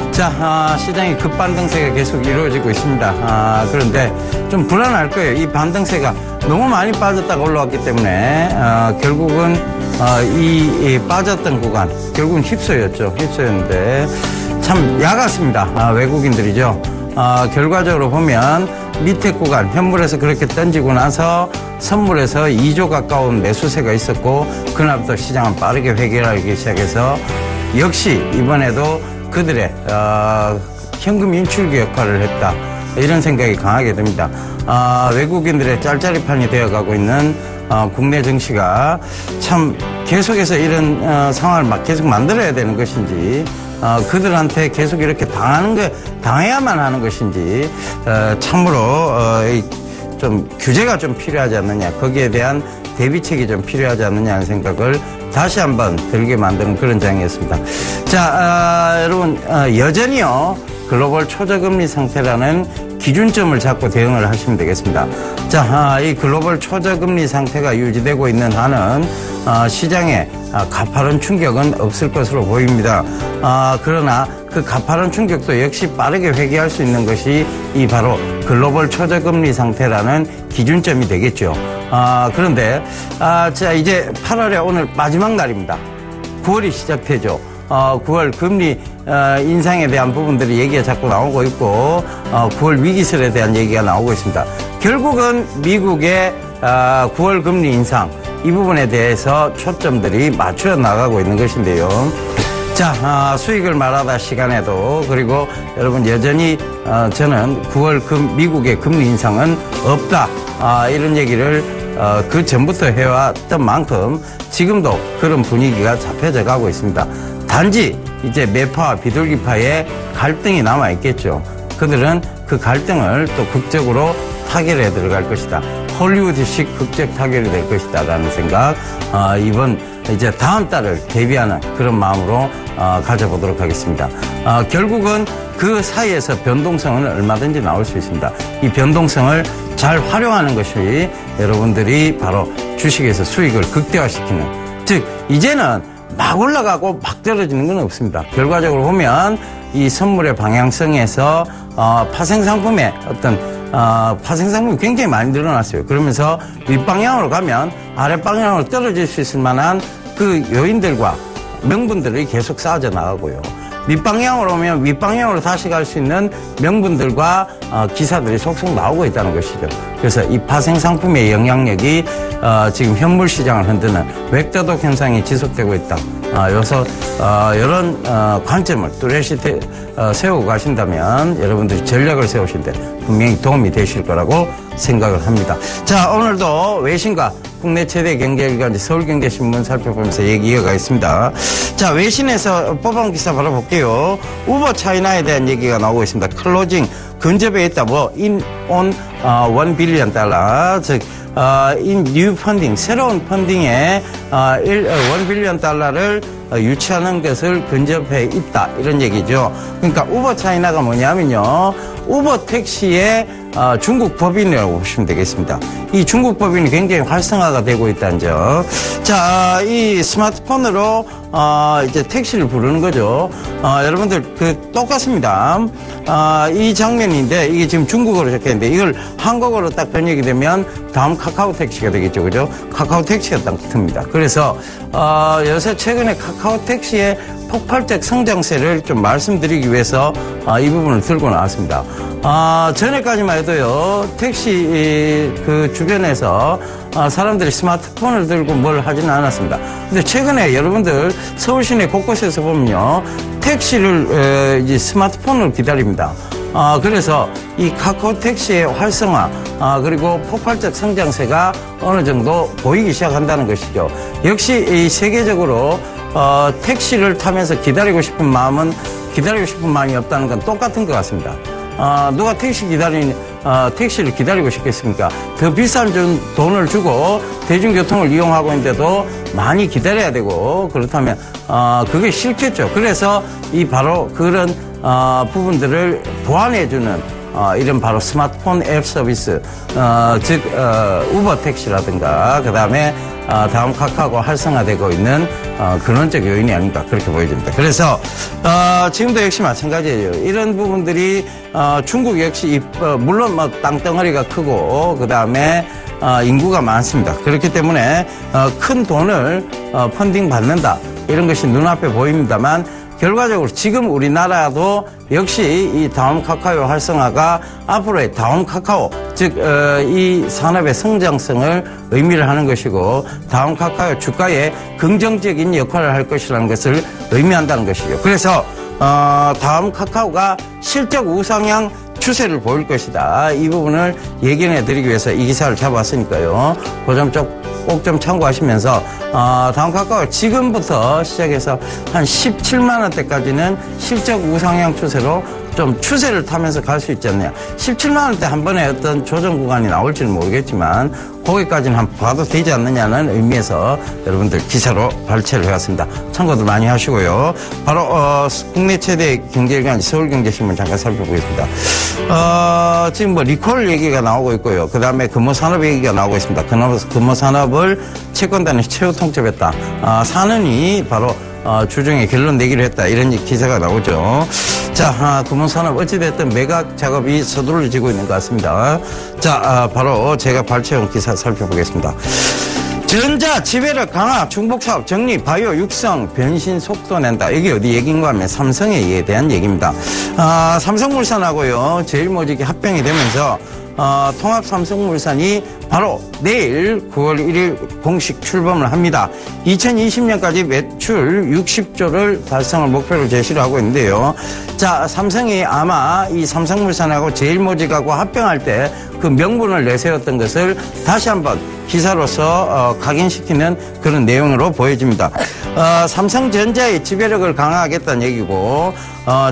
[SPEAKER 4] 자, 시장의 급반등세가 계속 이루어지고 있습니다. 그런데 좀 불안할 거예요. 이 반등세가 너무 많이 빠졌다가 올라왔기 때문에 결국은 이 빠졌던 구간 결국은 휩소였는데 참 야갔습니다. 외국인들이죠. 결과적으로 보면 밑에 구간 현물에서 그렇게 던지고 나서 선물에서 2조 가까운 매수세가 있었고, 그날부터 시장은 빠르게 회귀하기 시작해서 역시 이번에도 그들의 현금 인출기 역할을 했다. 이런 생각이 강하게 듭니다. 외국인들의 짤짤이판이 되어가고 있는 국내 정치가 참 계속해서 이런 상황을 계속 만들어야 되는 것인지, 그들한테 계속 이렇게 당해야만 하는 것인지, 참으로 좀 규제가 좀 필요하지 않느냐, 거기에 대한 대비책이 좀 필요하지 않느냐 하는 생각을 다시 한번 들게 만드는 그런 장이었습니다. 자, 여러분, 여전히요, 글로벌 초저금리 상태라는 기준점을 잡고 대응을 하시면 되겠습니다. 자, 이 글로벌 초저금리 상태가 유지되고 있는 한은 시장에 가파른 충격은 없을 것으로 보입니다. 그러나 그 가파른 충격도 역시 빠르게 회귀할 수 있는 것이 이 바로 글로벌 초저금리 상태라는 기준점이 되겠죠. 그런데 자, 이제 8월에 오늘 마지막 날입니다. 9월이 시작되죠. 9월 금리 인상에 대한 부분들이 얘기가 자꾸 나오고 있고 9월 위기설에 대한 얘기가 나오고 있습니다. 결국은 미국의 9월 금리 인상 이 부분에 대해서 초점들이 맞춰 나가고 있는 것인데요. 자, 수익을 말하다 시간에도, 그리고 여러분 여전히 저는 9월 미국의 금리 인상은 없다, 이런 얘기를 그 전부터 해왔던 만큼 지금도 그런 분위기가 잡혀져 가고 있습니다. 단지 이제 매파와 비둘기파의 갈등이 남아있겠죠. 그들은 그 갈등을 또 극적으로 타결해 들어갈 것이다. 헐리우드식 극적 타결이 될 것이다 라는 생각, 이번 이제 다음 달을 대비하는 그런 마음으로 가져보도록 하겠습니다. 결국은 그 사이에서 변동성은 얼마든지 나올 수 있습니다. 이 변동성을 잘 활용하는 것이 여러분들이 바로 주식에서 수익을 극대화시키는, 즉 이제는 막 올라가고 막 떨어지는 건 없습니다. 결과적으로 보면 이 선물의 방향성에서 파생상품의 어떤 파생상품이 굉장히 많이 늘어났어요. 그러면서 윗방향으로 가면 아랫방향으로 떨어질 수 있을 만한 그 요인들과 명분들이 계속 쌓아져 나가고요. 밑방향으로 오면 윗방향으로 다시 갈 수 있는 명분들과 기사들이 속속 나오고 있다는 것이죠. 그래서 이 파생상품의 영향력이 지금 현물 시장을 흔드는 웹도덕 현상이 지속되고 있다. 여기서 이런 관점을 뚜렷이 세우고 가신다면 여러분들이 전략을 세우실 때 분명히 도움이 되실 거라고 생각을 합니다. 자, 오늘도 외신과 국내 최대 경제기관 서울경제신문 살펴보면서 얘기 이어가겠습니다. 자, 외신에서 뽑아온 기사 바로 볼게요. 우버 차이나에 대한 얘기가 나오고 있습니다. 클로징 근접해 있다. in on $1 billion, 즉 in new funding, 새로운 펀딩에 $1 billion 유치하는 것을 근접해 있다, 이런 얘기죠. 그러니까 우버 차이나가 뭐냐면요, 우버 택시의 중국 법인이라고 보시면 되겠습니다. 이 중국 법인이 굉장히 활성화가 되고 있다는 점. 자, 이 스마트폰으로 이제 택시를 부르는 거죠. 여러분들 똑같습니다. 이 장면인데 이게 지금 중국어로 적혀있는데 이걸 한국어로 딱 번역이 되면 다음 카카오 택시가 되겠죠, 그죠? 카카오 택시가 딱 듭니다. 그래서 요새 최근에 카카오 택시의 폭발적 성장세를 좀 말씀드리기 위해서 이 부분을 들고 나왔습니다. 전에까지만 해도요, 택시 그 주변에서 사람들이 스마트폰을 들고 뭘 하지는 않았습니다. 근데 최근에 여러분들 서울 시내 곳곳에서 보면요, 택시를 이제 스마트폰으로 기다립니다. 그래서 이 카카오 택시의 활성화, 그리고 폭발적 성장세가 어느 정도 보이기 시작한다는 것이죠. 역시 이 세계적으로 택시를 타면서 기다리고 싶은 마음이 없다는 건 똑같은 것 같습니다. 누가 택시를 기다리고 싶겠습니까? 더 비싼 돈을 주고 대중교통을 이용하고 있는데도 많이 기다려야 되고, 그렇다면 그게 싫겠죠. 그래서 이 바로 그런 부분들을 보완해주는 이런 바로 스마트폰 앱 서비스, 즉 우버 택시라든가 그 다음에 다음 카카오가 활성화되고 있는 근원적 요인이 아닌가, 그렇게 보여집니다. 그래서 지금도 역시 마찬가지예요. 이런 부분들이 중국 역시 물론 뭐 땅덩어리가 크고 그 다음에 인구가 많습니다. 그렇기 때문에 큰 돈을 펀딩 받는다, 이런 것이 눈앞에 보입니다만 결과적으로 지금 우리나라도 역시 이 다음 카카오 활성화가 앞으로의 다음 카카오, 즉 이 산업의 성장성을 의미를 하는 것이고 다음 카카오 주가에 긍정적인 역할을 할 것이라는 것을 의미한다는 것이죠. 그래서 다음 카카오가 실적 우상향 추세를 보일 것이다. 이 부분을 예견해 드리기 위해서 이 기사를 잡았으니까요. 그 점 꼭 좀 참고하시면서 다음 카카오 지금부터 시작해서 한 17만 원대까지는 실적 우상향 추세로 좀 추세를 타면서 갈 수 있지 않냐. 17만 원대 한 번에 어떤 조정 구간이 나올지는 모르겠지만 거기까지는 한번 봐도 되지 않느냐는 의미에서 여러분들 기사로 발췌를 해왔습니다. 참고도 많이 하시고요. 바로 국내 최대 경제일간 서울경제신문 잠깐 살펴보겠습니다. 지금 뭐 리콜 얘기가 나오고 있고요. 그 다음에 금호산업 얘기가 나오고 있습니다. 금호산업을 채권단에서 최후 통첩했다. 산은이 바로 주중에 결론 내기로 했다. 이런 기사가 나오죠. 자, 금호산업 어찌됐든 매각 작업이 서두르지고 있는 것 같습니다. 자, 바로 제가 발췌한 기사 살펴보겠습니다. 전자, 지배력 강화, 중복사업 정리, 바이오 육성, 변신 속도 낸다. 이게 어디 얘기인가 하면 삼성에 대한 얘기입니다. 삼성물산하고요, 제일모직이 합병이 되면서 통합삼성물산이 바로 내일 9월 1일 공식 출범을 합니다. 2020년까지 매출 60조를 달성을 목표로 제시를 하고 있는데요. 자, 삼성이 아마 이 삼성물산하고 제일모직하고 합병할 때 그 명분을 내세웠던 것을 다시 한번 기사로서 각인시키는 그런 내용으로 보여집니다. 삼성전자의 지배력을 강화하겠다는 얘기고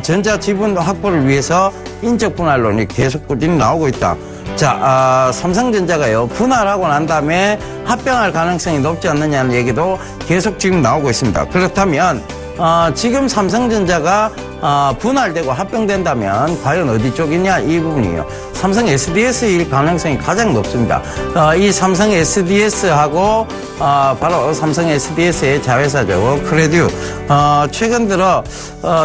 [SPEAKER 4] 전자 지분 확보를 위해서 인적 분할론이 계속 꾸준히 나오고 있다. 자, 삼성전자가요, 분할하고 난 다음에 합병할 가능성이 높지 않느냐는 얘기도 계속 지금 나오고 있습니다. 그렇다면 지금 삼성전자가 분할되고 합병된다면 과연 어디 쪽이냐, 이 부분이에요. 삼성 SDS일 가능성이 가장 높습니다. 이 삼성 SDS하고 바로 삼성 SDS의 자회사죠. 크레듀. 최근 들어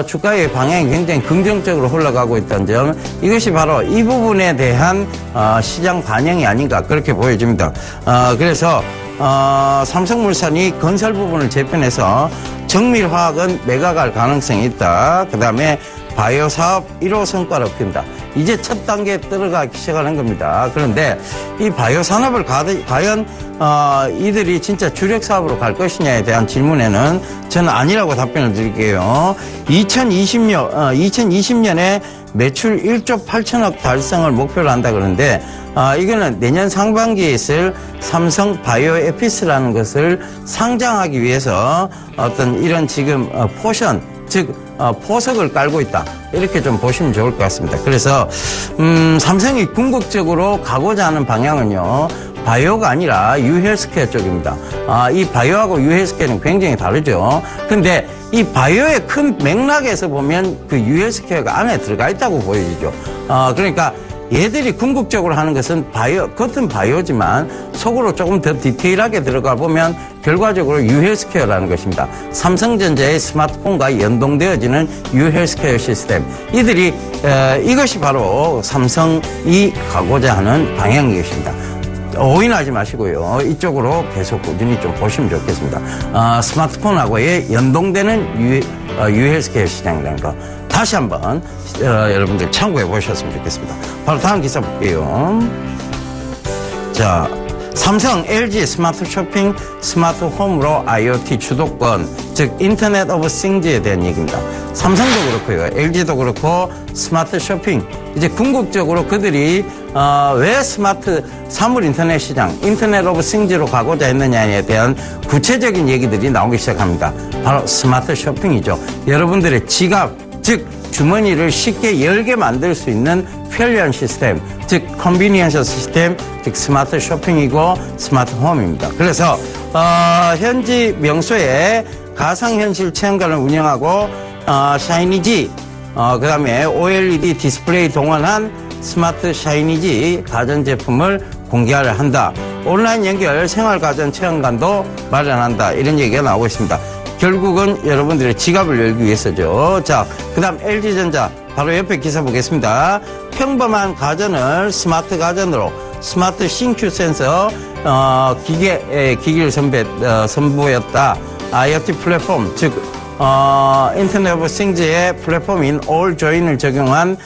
[SPEAKER 4] 주가의 방향이 굉장히 긍정적으로 흘러가고 있다는 점, 이것이 바로 이 부분에 대한 시장 반영이 아닌가 그렇게 보여집니다. 그래서 삼성물산이 건설 부분을 재편해서 정밀화학은 매각할 가능성이 있다. 그 다음에 바이오 사업 1호 성과를 얻긴다. 이제 첫 단계에 들어가기 시작하는 겁니다. 그런데 이 바이오 산업을 과연 이들이 진짜 주력 사업으로 갈 것이냐에 대한 질문에는 저는 아니라고 답변을 드릴게요. 2020년에 매출 1조 8천억 달성을 목표로 한다 그러는데 이거는 내년 상반기에 있을 삼성 바이오 에피스라는 것을 상장하기 위해서 어떤 이런 지금 포션, 즉 포석을 깔고 있다. 이렇게 좀 보시면 좋을 것 같습니다. 그래서 삼성이 궁극적으로 가고자 하는 방향은요, 바이오가 아니라 유헬스케어 쪽입니다. 이 바이오하고 유헬스케어는 굉장히 다르죠. 근데 이 바이오의 큰 맥락에서 보면 그 유헬스케어가 안에 들어가 있다고 보여지죠. 그러니까 얘들이 궁극적으로 하는 것은 바이오, 겉은 바이오지만 속으로 조금 더 디테일하게 들어가 보면 결과적으로 유헬스케어라는 것입니다. 삼성전자의 스마트폰과 연동되어지는 유헬스케어 시스템. 이것이 바로 삼성이 가고자 하는 방향인 것입니다. 오인하지 마시고요. 이쪽으로 계속 꾸준히 좀 보시면 좋겠습니다. 스마트폰하고의 연동되는 유헬스케어 시장이라는 거. 다시 한번 여러분들 참고해 보셨으면 좋겠습니다. 바로 다음 기사 볼게요. 자, 삼성, LG 스마트 쇼핑, 스마트 홈으로 IoT 주도권, 즉 인터넷 오브 싱즈에 대한 얘기입니다. 삼성도 그렇고요, LG도 그렇고 스마트 쇼핑, 이제 궁극적으로 그들이 왜 스마트 사물 인터넷 시장, 인터넷 오브 싱즈로 가고자 했느냐에 대한 구체적인 얘기들이 나오기 시작합니다. 바로 스마트 쇼핑이죠. 여러분들의 지갑, 즉 주머니를 쉽게 열게 만들 수 있는 편리한 시스템, 즉 컨비니언스 시스템, 즉 스마트 쇼핑이고 스마트 홈입니다. 그래서 현지 명소에 가상현실 체험관을 운영하고 샤이니지, 그 다음에 OLED 디스플레이 동원한 스마트 샤이니지 가전제품을 공개를 한다. 온라인 연결 생활가전 체험관도 마련한다. 이런 얘기가 나오고 있습니다. 결국은 여러분들의 지갑을 열기 위해서죠. 자, 그 다음 LG전자, 바로 옆에 기사 보겠습니다. 평범한 가전을 스마트 가전으로, 스마트 싱큐 센서 기기를 선보였다. IoT 플랫폼, 즉 인터넷 오브 싱즈의 플랫폼인 올조인을 적용한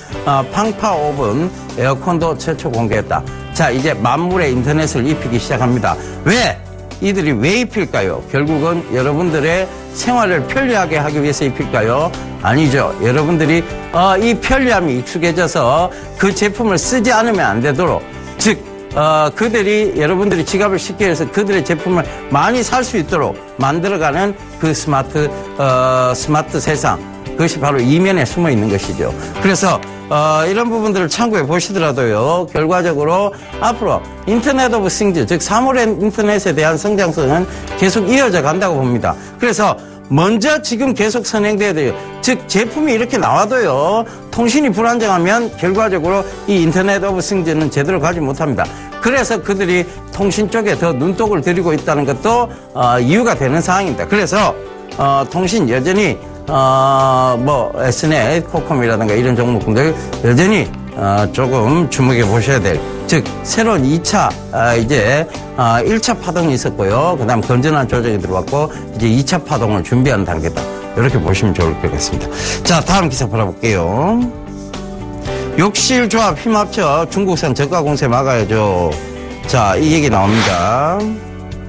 [SPEAKER 4] 팡파 오븐 에어컨도 최초 공개했다. 자, 이제 만물의 인터넷을 입히기 시작합니다. 이들이 왜 입힐까요? 결국은 여러분들의 생활을 편리하게 하기 위해서 입힐까요? 아니죠. 여러분들이 이 편리함이 익숙해져서 그 제품을 쓰지 않으면 안 되도록, 즉 여러분들이 지갑을 쉽게 해서 그들의 제품을 많이 살 수 있도록 만들어가는 그 스마트 세상. 그것이 바로 이면에 숨어 있는 것이죠. 그래서 이런 부분들을 참고해 보시더라도요, 결과적으로 앞으로 인터넷 오브 싱즈, 즉 사물의 인터넷에 대한 성장성은 계속 이어져 간다고 봅니다. 그래서 먼저 지금 계속 선행돼야 돼요. 즉 제품이 이렇게 나와도요, 통신이 불안정하면 결과적으로 이 인터넷 오브 싱즈는 제대로 가지 못합니다. 그래서 그들이 통신 쪽에 더 눈독을 들이고 있다는 것도 이유가 되는 상황입니다. 그래서 통신 여전히 SNET, 코컴이라든가 이런 종목들 여전히 조금 주목해 보셔야 될, 즉 새로운 2차 이제 1차 파동이 있었고요. 그다음 건전한 조정이 들어왔고 이제 2차 파동을 준비하는 단계다. 이렇게 보시면 좋을 것 같습니다. 자, 다음 기사 보러볼게요. 욕실조합 힘합쳐 중국산 저가 공세 막아야죠. 자, 이 얘기 나옵니다.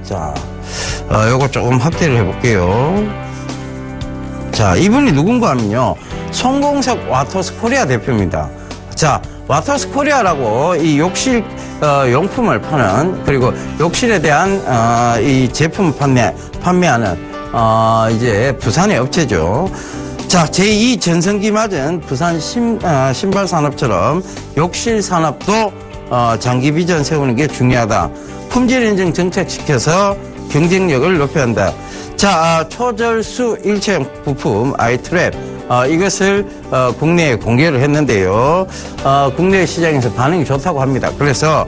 [SPEAKER 4] 자, 요거 조금 확대를 해볼게요. 자, 이분이 누군가 하면요, 송공석 와터스 코리아 대표입니다. 자, 와터스 코리아라고 이 욕실 용품을 파는, 그리고 욕실에 대한 이 제품 판매하는 이제 부산의 업체죠. 자, 제2 전성기 맞은 부산 신발 산업처럼 욕실 산업도 장기 비전 세우는 게 중요하다. 품질 인증 정착시켜서 경쟁력을 높여야 한다. 자, 초절수 일체형 부품 아이트랩, 이것을 국내에 공개를 했는데요. 국내 시장에서 반응이 좋다고 합니다. 그래서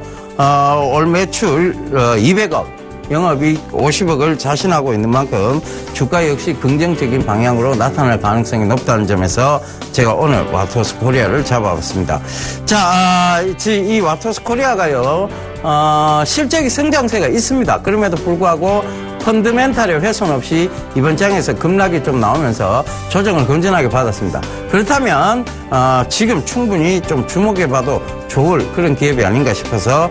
[SPEAKER 4] 올 매출 200억, 영업이익 50억을 자신하고 있는 만큼 주가 역시 긍정적인 방향으로 나타날 가능성이 높다는 점에서 제가 오늘 와터스 코리아를 잡아봤습니다. 자, 이 와터스 코리아가요, 실적이 성장세가 있습니다. 그럼에도 불구하고 펀드멘탈의 훼손 없이 이번 장에서 급락이 좀 나오면서 조정을 건전하게 받았습니다. 그렇다면 지금 충분히 좀 주목해봐도 좋을 그런 기업이 아닌가 싶어서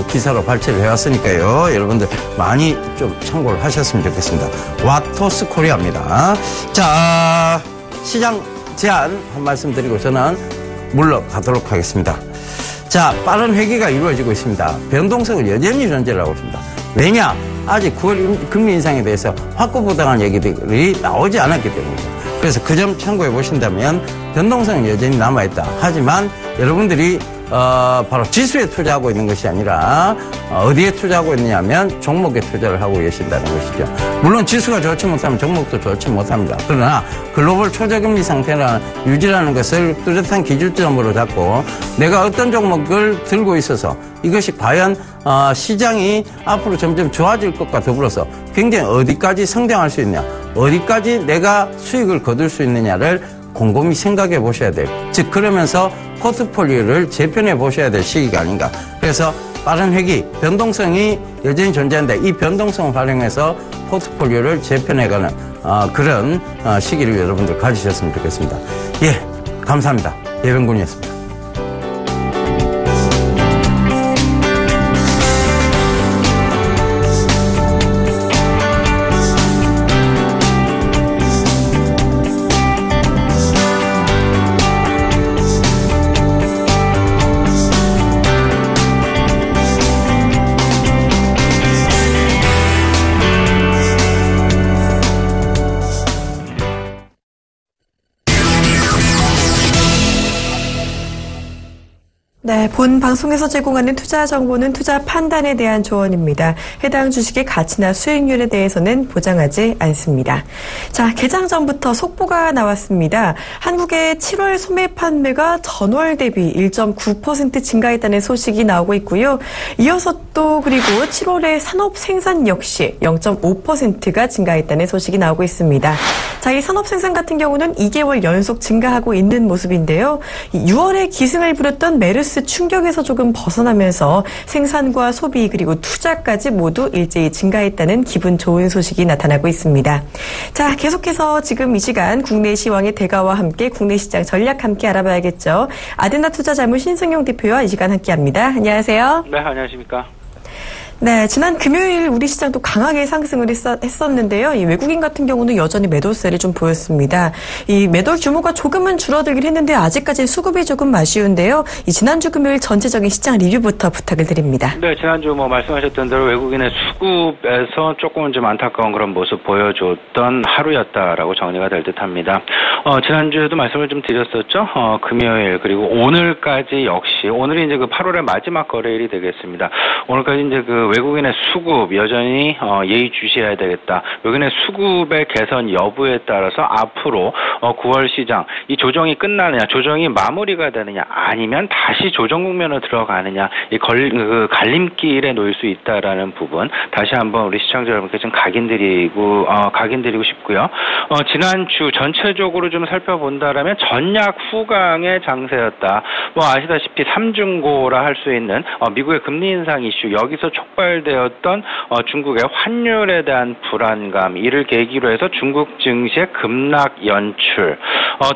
[SPEAKER 4] 기사로 발췌를 해왔으니까요, 여러분들 많이 좀 참고를 하셨으면 좋겠습니다. 와토스 코리아입니다. 자, 시장 제안 한 말씀 드리고 저는 물러가도록 하겠습니다. 자, 빠른 회귀가 이루어지고 있습니다. 변동성은 여전히 존재를 하고 있습니다. 왜냐? 아직 9월 금리 인상에 대해서 확고부당한 얘기들이 나오지 않았기 때문입니다. 그래서 그 점 참고해 보신다면 변동성은 여전히 남아있다. 하지만 여러분들이 바로 지수에 투자하고 있는 것이 아니라 어디에 투자하고 있느냐 하면 종목에 투자를 하고 계신다는 것이죠. 물론 지수가 좋지 못하면 종목도 좋지 못합니다. 그러나 글로벌 초저금리 상태나 유지라는 것을 뚜렷한 기준점으로 잡고 내가 어떤 종목을 들고 있어서 이것이 과연 시장이 앞으로 점점 좋아질 것과 더불어서 굉장히 어디까지 성장할 수 있냐, 어디까지 내가 수익을 거둘 수 있느냐를 곰곰이 생각해 보셔야 돼요. 즉 그러면서 포트폴리오를 재편해 보셔야 될 시기가 아닌가. 그래서 빠른 회귀, 변동성이 여전히 존재한다. 이 변동성을 활용해서 포트폴리오를 재편해가는 그런 시기를 여러분들 가지셨으면 좋겠습니다. 예, 감사합니다. 예병군이었습니다.
[SPEAKER 2] 네, 본 방송에서 제공하는 투자 정보는 투자 판단에 대한 조언입니다. 해당 주식의 가치나 수익률에 대해서는 보장하지 않습니다. 자, 개장 전부터 속보가 나왔습니다. 한국의 7월 소매 판매가 전월 대비 1.9% 증가했다는 소식이 나오고 있고요. 이어서 또 그리고 7월의 산업 생산 역시 0.5%가 증가했다는 소식이 나오고 있습니다. 자, 이 산업 생산 같은 경우는 2개월 연속 증가하고 있는 모습인데요. 6월에 기승을 부렸던 메르스 코로나19 충격에서 조금 벗어나면서 생산과 소비 그리고 투자까지 모두 일제히 증가했다는 기분 좋은 소식이 나타나고 있습니다. 자, 계속해서 지금 이 시간 국내 시황의 대가와 함께 국내 시장 전략 함께 알아봐야겠죠. 아데나 투자자문 신승용 대표와 이 시간 함께합니다. 안녕하세요.
[SPEAKER 5] 네, 안녕하십니까.
[SPEAKER 2] 네, 지난 금요일 우리 시장도 강하게 상승을 했었는데요. 이 외국인 같은 경우는 여전히 매도세를 좀 보였습니다. 이 매도 규모가 조금은 줄어들긴 했는데 아직까지 수급이 조금 아쉬운데요. 이 지난주 금요일 전체적인 시장 리뷰부터 부탁을 드립니다.
[SPEAKER 5] 네, 지난주 말씀하셨던 대로 외국인의 수급에서 조금은 좀 안타까운 그런 모습 보여줬던 하루였다라고 정리가 될 듯합니다. 지난주에도 말씀을 좀 드렸었죠. 금요일 그리고 오늘까지 역시 오늘이 이제 그 8월의 마지막 거래일이 되겠습니다. 오늘까지 이제 그 외국인의 수급 여전히 예의주시해야 되겠다. 외국인의 수급의 개선 여부에 따라서 앞으로 9월 시장 이 조정이 끝나느냐, 조정이 마무리가 되느냐, 아니면 다시 조정 국면으로 들어가느냐, 이 갈림길에 놓일 수 있다라는 부분 다시 한번 우리 시청자 여러분께 좀 각인드리고 싶고요. 지난주 전체적으로 좀 살펴본다라면 전약 후강의 장세였다. 아시다시피 삼중고라 할 수 있는 미국의 금리 인상 이슈, 여기서 촉발되었던 중국의 환율에 대한 불안감, 이를 계기로 해서 중국 증시의 급락 연출,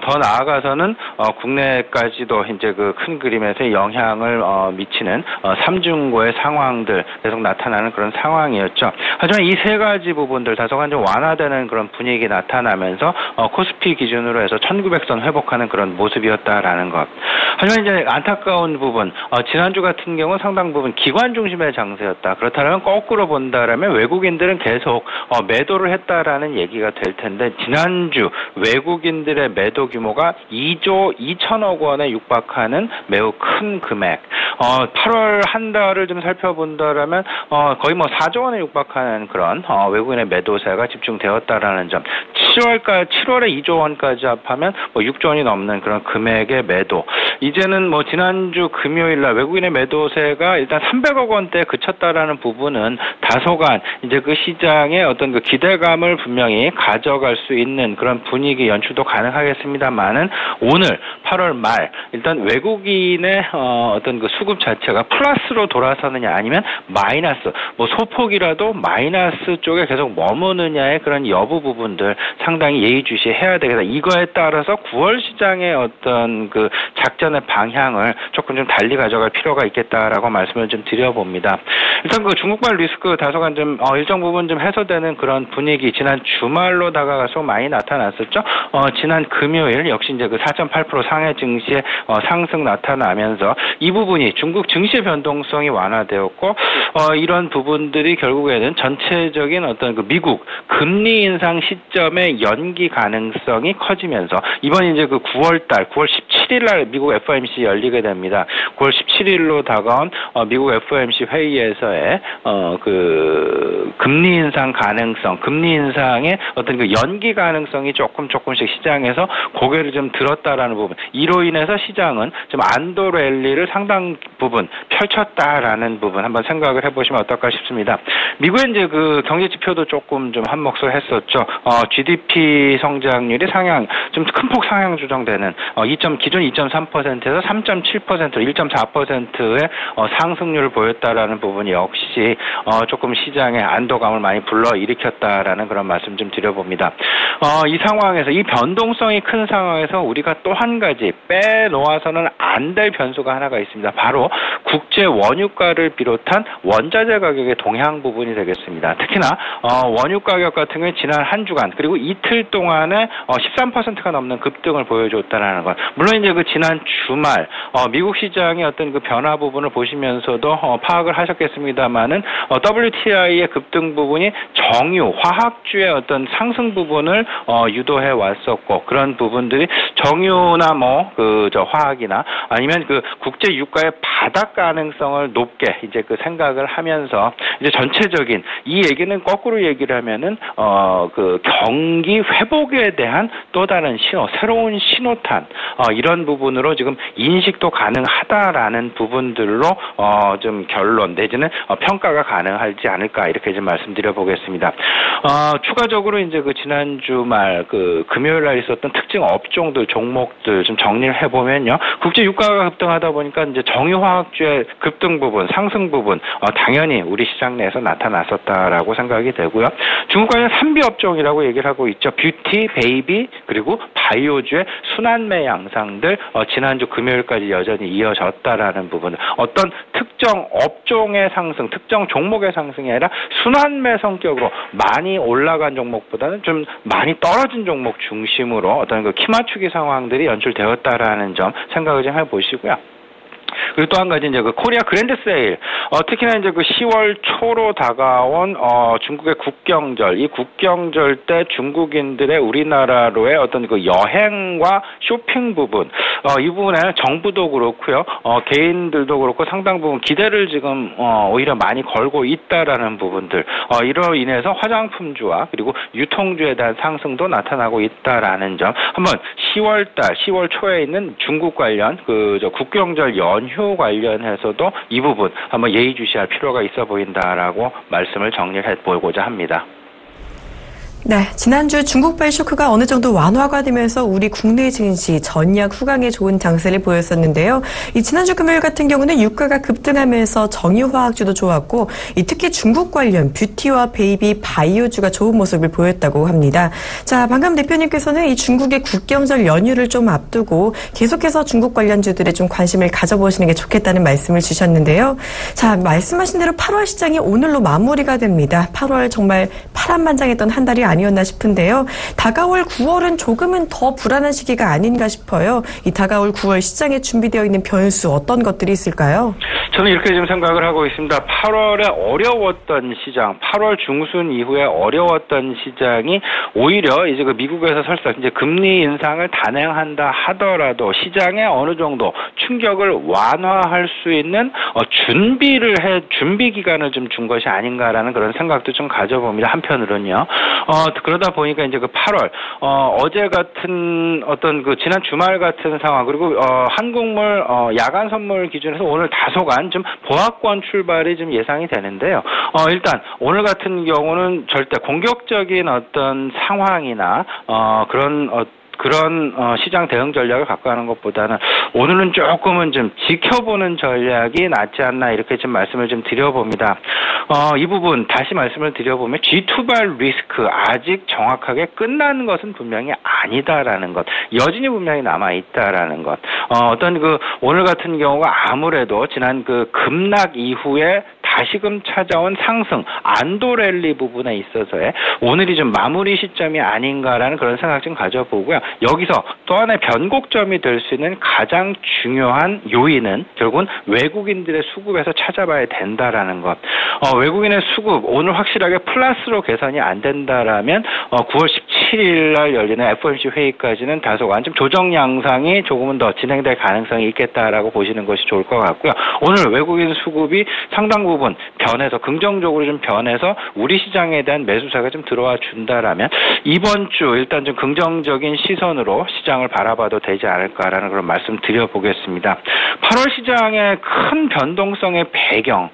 [SPEAKER 5] 더 나아가서는 국내까지도 이제 그 큰 그림에서 영향을 미치는 삼중고의 상황들 계속 나타나는 그런 상황이었죠. 하지만 이 세 가지 부분들 다소간 좀 완화되는 그런 분위기 나타나면서 코스피 기준으로 해서 1900선 회복하는 그런 모습이었다라는 것. 하지만 이제 안타까운 부분, 지난주 같은 경우는 상당 부분 기관 중심의 장세였다. 그렇다면 거꾸로 본다라면 외국인들은 계속 매도를 했다라는 얘기가 될 텐데, 지난주 외국인들의 매도 규모가 2조 2천억 원에 육박하는 매우 큰 금액. 8월 한 달을 좀 살펴본다라면 거의 4조 원에 육박하는 그런 외국인의 매도세가 집중되었다라는 점. 7월에 2조 원까지 합하면 6조 원이 넘는 그런 금액의 매도. 이제는 지난주 금요일 날 외국인의 매도세가 일단 300억 원대에 그쳤다라는 부분은 다소간 이제 그 시장의 어떤 그 기대감을 분명히 가져갈 수 있는 그런 분위기 연출도 가능하겠습니다만은, 오늘 8월 말 일단 외국인의 어떤 그 수급 자체가 플러스로 돌아서느냐 아니면 마이너스, 소폭이라도 마이너스 쪽에 계속 머무느냐의 그런 여부 부분들 상당히 예의주시해야 되겠다. 이거에 따라서 9월 시장의 어떤 그 작전의 방향을 조금 좀 달리 가져갈 필요가 있겠다라고 말씀을 좀 드려봅니다. 일단 그 중국발 리스크 다소간 좀 일정 부분 좀 해소되는 그런 분위기 지난 주말로 다가가서 많이 나타났었죠. 지난 금요일 역시 이제 그 4.8% 상해 증시의 상승 나타나면서 이 부분이 중국 증시의 변동성이 완화되었고, 이런 부분들이 결국에는 전체적인 어떤 그 미국 금리 인상 시점의 연기 가능성이 커지면서 이번 이제 그 9월 17일 날 미국 FOMC 열리게 됩니다. 9월 17일로 다가온 미국 FOMC 회의에서의 그 금리 인상 가능성, 금리 인상의 어떤 그 연기 가능성이 조금씩 시장에서 고개를 좀 들었다라는 부분. 이로 인해서 시장은 좀 안도 랠리를 상당 부분 펼쳤다라는 부분 한번 생각을 해보시면 어떨까 싶습니다. 미국의 이제 그 경제 지표도 조금 좀 한몫을 했었죠. GDP 성장률이 좀 큰 폭 상향 조정되는 기존 2.3%에서 3.7%로 1.4%의 상승률을 보였다라는 부분이 역시 조금 시장의 안도감을 많이 불러일으켰다라는 그런 말씀 좀 드려봅니다. 이 상황에서, 이 변동성이 큰 상황에서 우리가 또 한 가지 빼놓아서는 안 될 변수가 하나가 있습니다. 바로 국제 원유가를 비롯한 원자재 가격의 동향 부분이 되겠습니다. 특히나 원유 가격 같은 경우에 지난 한 주간 그리고 이틀 동안에 13%가 넘는 급등을 보여줬다는 것. 물론 이제 그 지난 주말 미국 시장의 어떤 그 변화 부분을 보시면서도 파악을 하셨겠습니다만은 WTI의 급등 부분이 정유, 화학주의 어떤 상승 부분을 유도해 왔었고, 그런 부분들이 정유나 화학이나 아니면 그 국제 유가의 바닥 가능성을 높게 이제 그 생각을 하면서 이제 전체적인 이 얘기는 거꾸로 얘기를 하면은 그 경기 회복에 대한 또 다른 신호, 새로운 신호탄, 이런 이런 부분으로 지금 인식도 가능하다라는 부분들로 좀 결론 내지는 평가가 가능하지 않을까 이렇게 좀 말씀드려 보겠습니다. 추가적으로 이제 그 지난주 말 그 금요일 날 있었던 특징 업종들 종목들 좀 정리를 해보면요. 국제 유가가 급등하다 보니까 이제 정유화학주의 급등 부분, 상승 부분 당연히 우리 시장 내에서 나타났었다라고 생각이 되고요. 중국 관련 3B 업종이라고 얘기를 하고 있죠. 뷰티, 베이비 그리고 바이오주의 순환매 양상들 지난주 금요일까지 여전히 이어졌다라는 부분. 어떤 특정 업종의 상승, 특정 종목의 상승이 아니라 순환매 성격으로 많이 올라간 종목보다는 좀 많이 떨어진 종목 중심으로 어떤 그 키맞추기 상황들이 연출되었다라는 점 생각을 좀 해보시고요. 그리고 또 한 가지 이제 그 코리아 그랜드 세일, 특히나 이제 그 10월 초로 다가온 중국의 국경절, 이 국경절 때 중국인들의 우리나라로의 어떤 그 여행과 쇼핑 부분, 이 부분에는 정부도 그렇고요, 개인들도 그렇고 상당 부분 기대를 지금 오히려 많이 걸고 있다라는 부분들, 이로 인해서 화장품주와 그리고 유통주에 대한 상승도 나타나고 있다라는 점, 한번 10월 초에 있는 중국 관련 국경절 연휴 관련해서도 이 부분 한번 예의주시할 필요가 있어 보인다라고 말씀을 정리해 보고자 합니다.
[SPEAKER 2] 네, 지난주 중국발 쇼크가 어느 정도 완화가 되면서 우리 국내 증시 전약 후강에 좋은 장세를 보였었는데요. 이 지난주 금요일 같은 경우는 유가가 급등하면서 정유화학주도 좋았고, 특히 중국 관련 뷰티와 베이비, 바이오주가 좋은 모습을 보였다고 합니다. 자, 방금 대표님께서는 이 중국의 국경절 연휴를 좀 앞두고 계속해서 중국 관련주들에 좀 관심을 가져보시는 게 좋겠다는 말씀을 주셨는데요. 자, 말씀하신 대로 8월 시장이 오늘로 마무리가 됩니다. 8월 정말 파란만장했던 한 달이 아니었나 싶은데요. 다가올 9월은 조금은 더 불안한 시기가 아닌가 싶어요. 이 다가올 9월 시장에 준비되어 있는 변수 어떤 것들이 있을까요?
[SPEAKER 5] 저는 이렇게 좀 생각을 하고 있습니다. 8월에 어려웠던 시장, 8월 중순 이후에 어려웠던 시장이 오히려 이제 그 미국에서 설사 이제 금리 인상을 단행한다 하더라도 시장에 어느 정도 충격을 완화할 수 있는 준비 기간을 좀 준 것이 아닌가라는 그런 생각도 좀 가져봅니다. 한편으로는요. 그러다 보니까 이제 그 8월 어제 같은 어떤 그 지난 주말 같은 상황, 그리고 한국물 야간 선물 기준에서 오늘 다소간 좀 보합권 출발이 좀 예상이 되는데요. 일단 오늘 같은 경우는 절대 공격적인 어떤 상황이나 그런 시장 대응 전략을 갖고 가는 것보다는 오늘은 조금은 좀 지켜보는 전략이 낫지 않나 이렇게 좀 말씀을 좀 드려봅니다. 이 부분 다시 말씀을 드려보면 G2발 리스크 아직 정확하게 끝난 것은 분명히 아니다라는 것, 여진이 분명히 남아있다라는 것. 오늘 같은 경우가 아무래도 지난 그 급락 이후에 다시금 찾아온 상승, 안도 랠리 부분에 있어서의 오늘이 좀 마무리 시점이 아닌가라는 그런 생각 좀 가져보고요. 여기서 또 하나의 변곡점이 될 수 있는 가장 중요한 요인은 결국은 외국인들의 수급에서 찾아봐야 된다라는 것. 외국인의 수급, 오늘 확실하게 플러스로 개선이 안 된다라면 9월 17일 날 열리는 FOMC 회의까지는 다소간 좀 조정 양상이 조금은 더 진행될 가능성이 있겠다라고 보시는 것이 좋을 것 같고요. 오늘 외국인 수급이 상당 부분 변해서 긍정적으로 좀 변해서 우리 시장에 대한 매수세가 좀 들어와 준다라면 이번 주 일단 좀 긍정적인 시선으로 시장을 바라봐도 되지 않을까라는 그런 말씀 드려보겠습니다. 8월 시장의 큰 변동성의 배경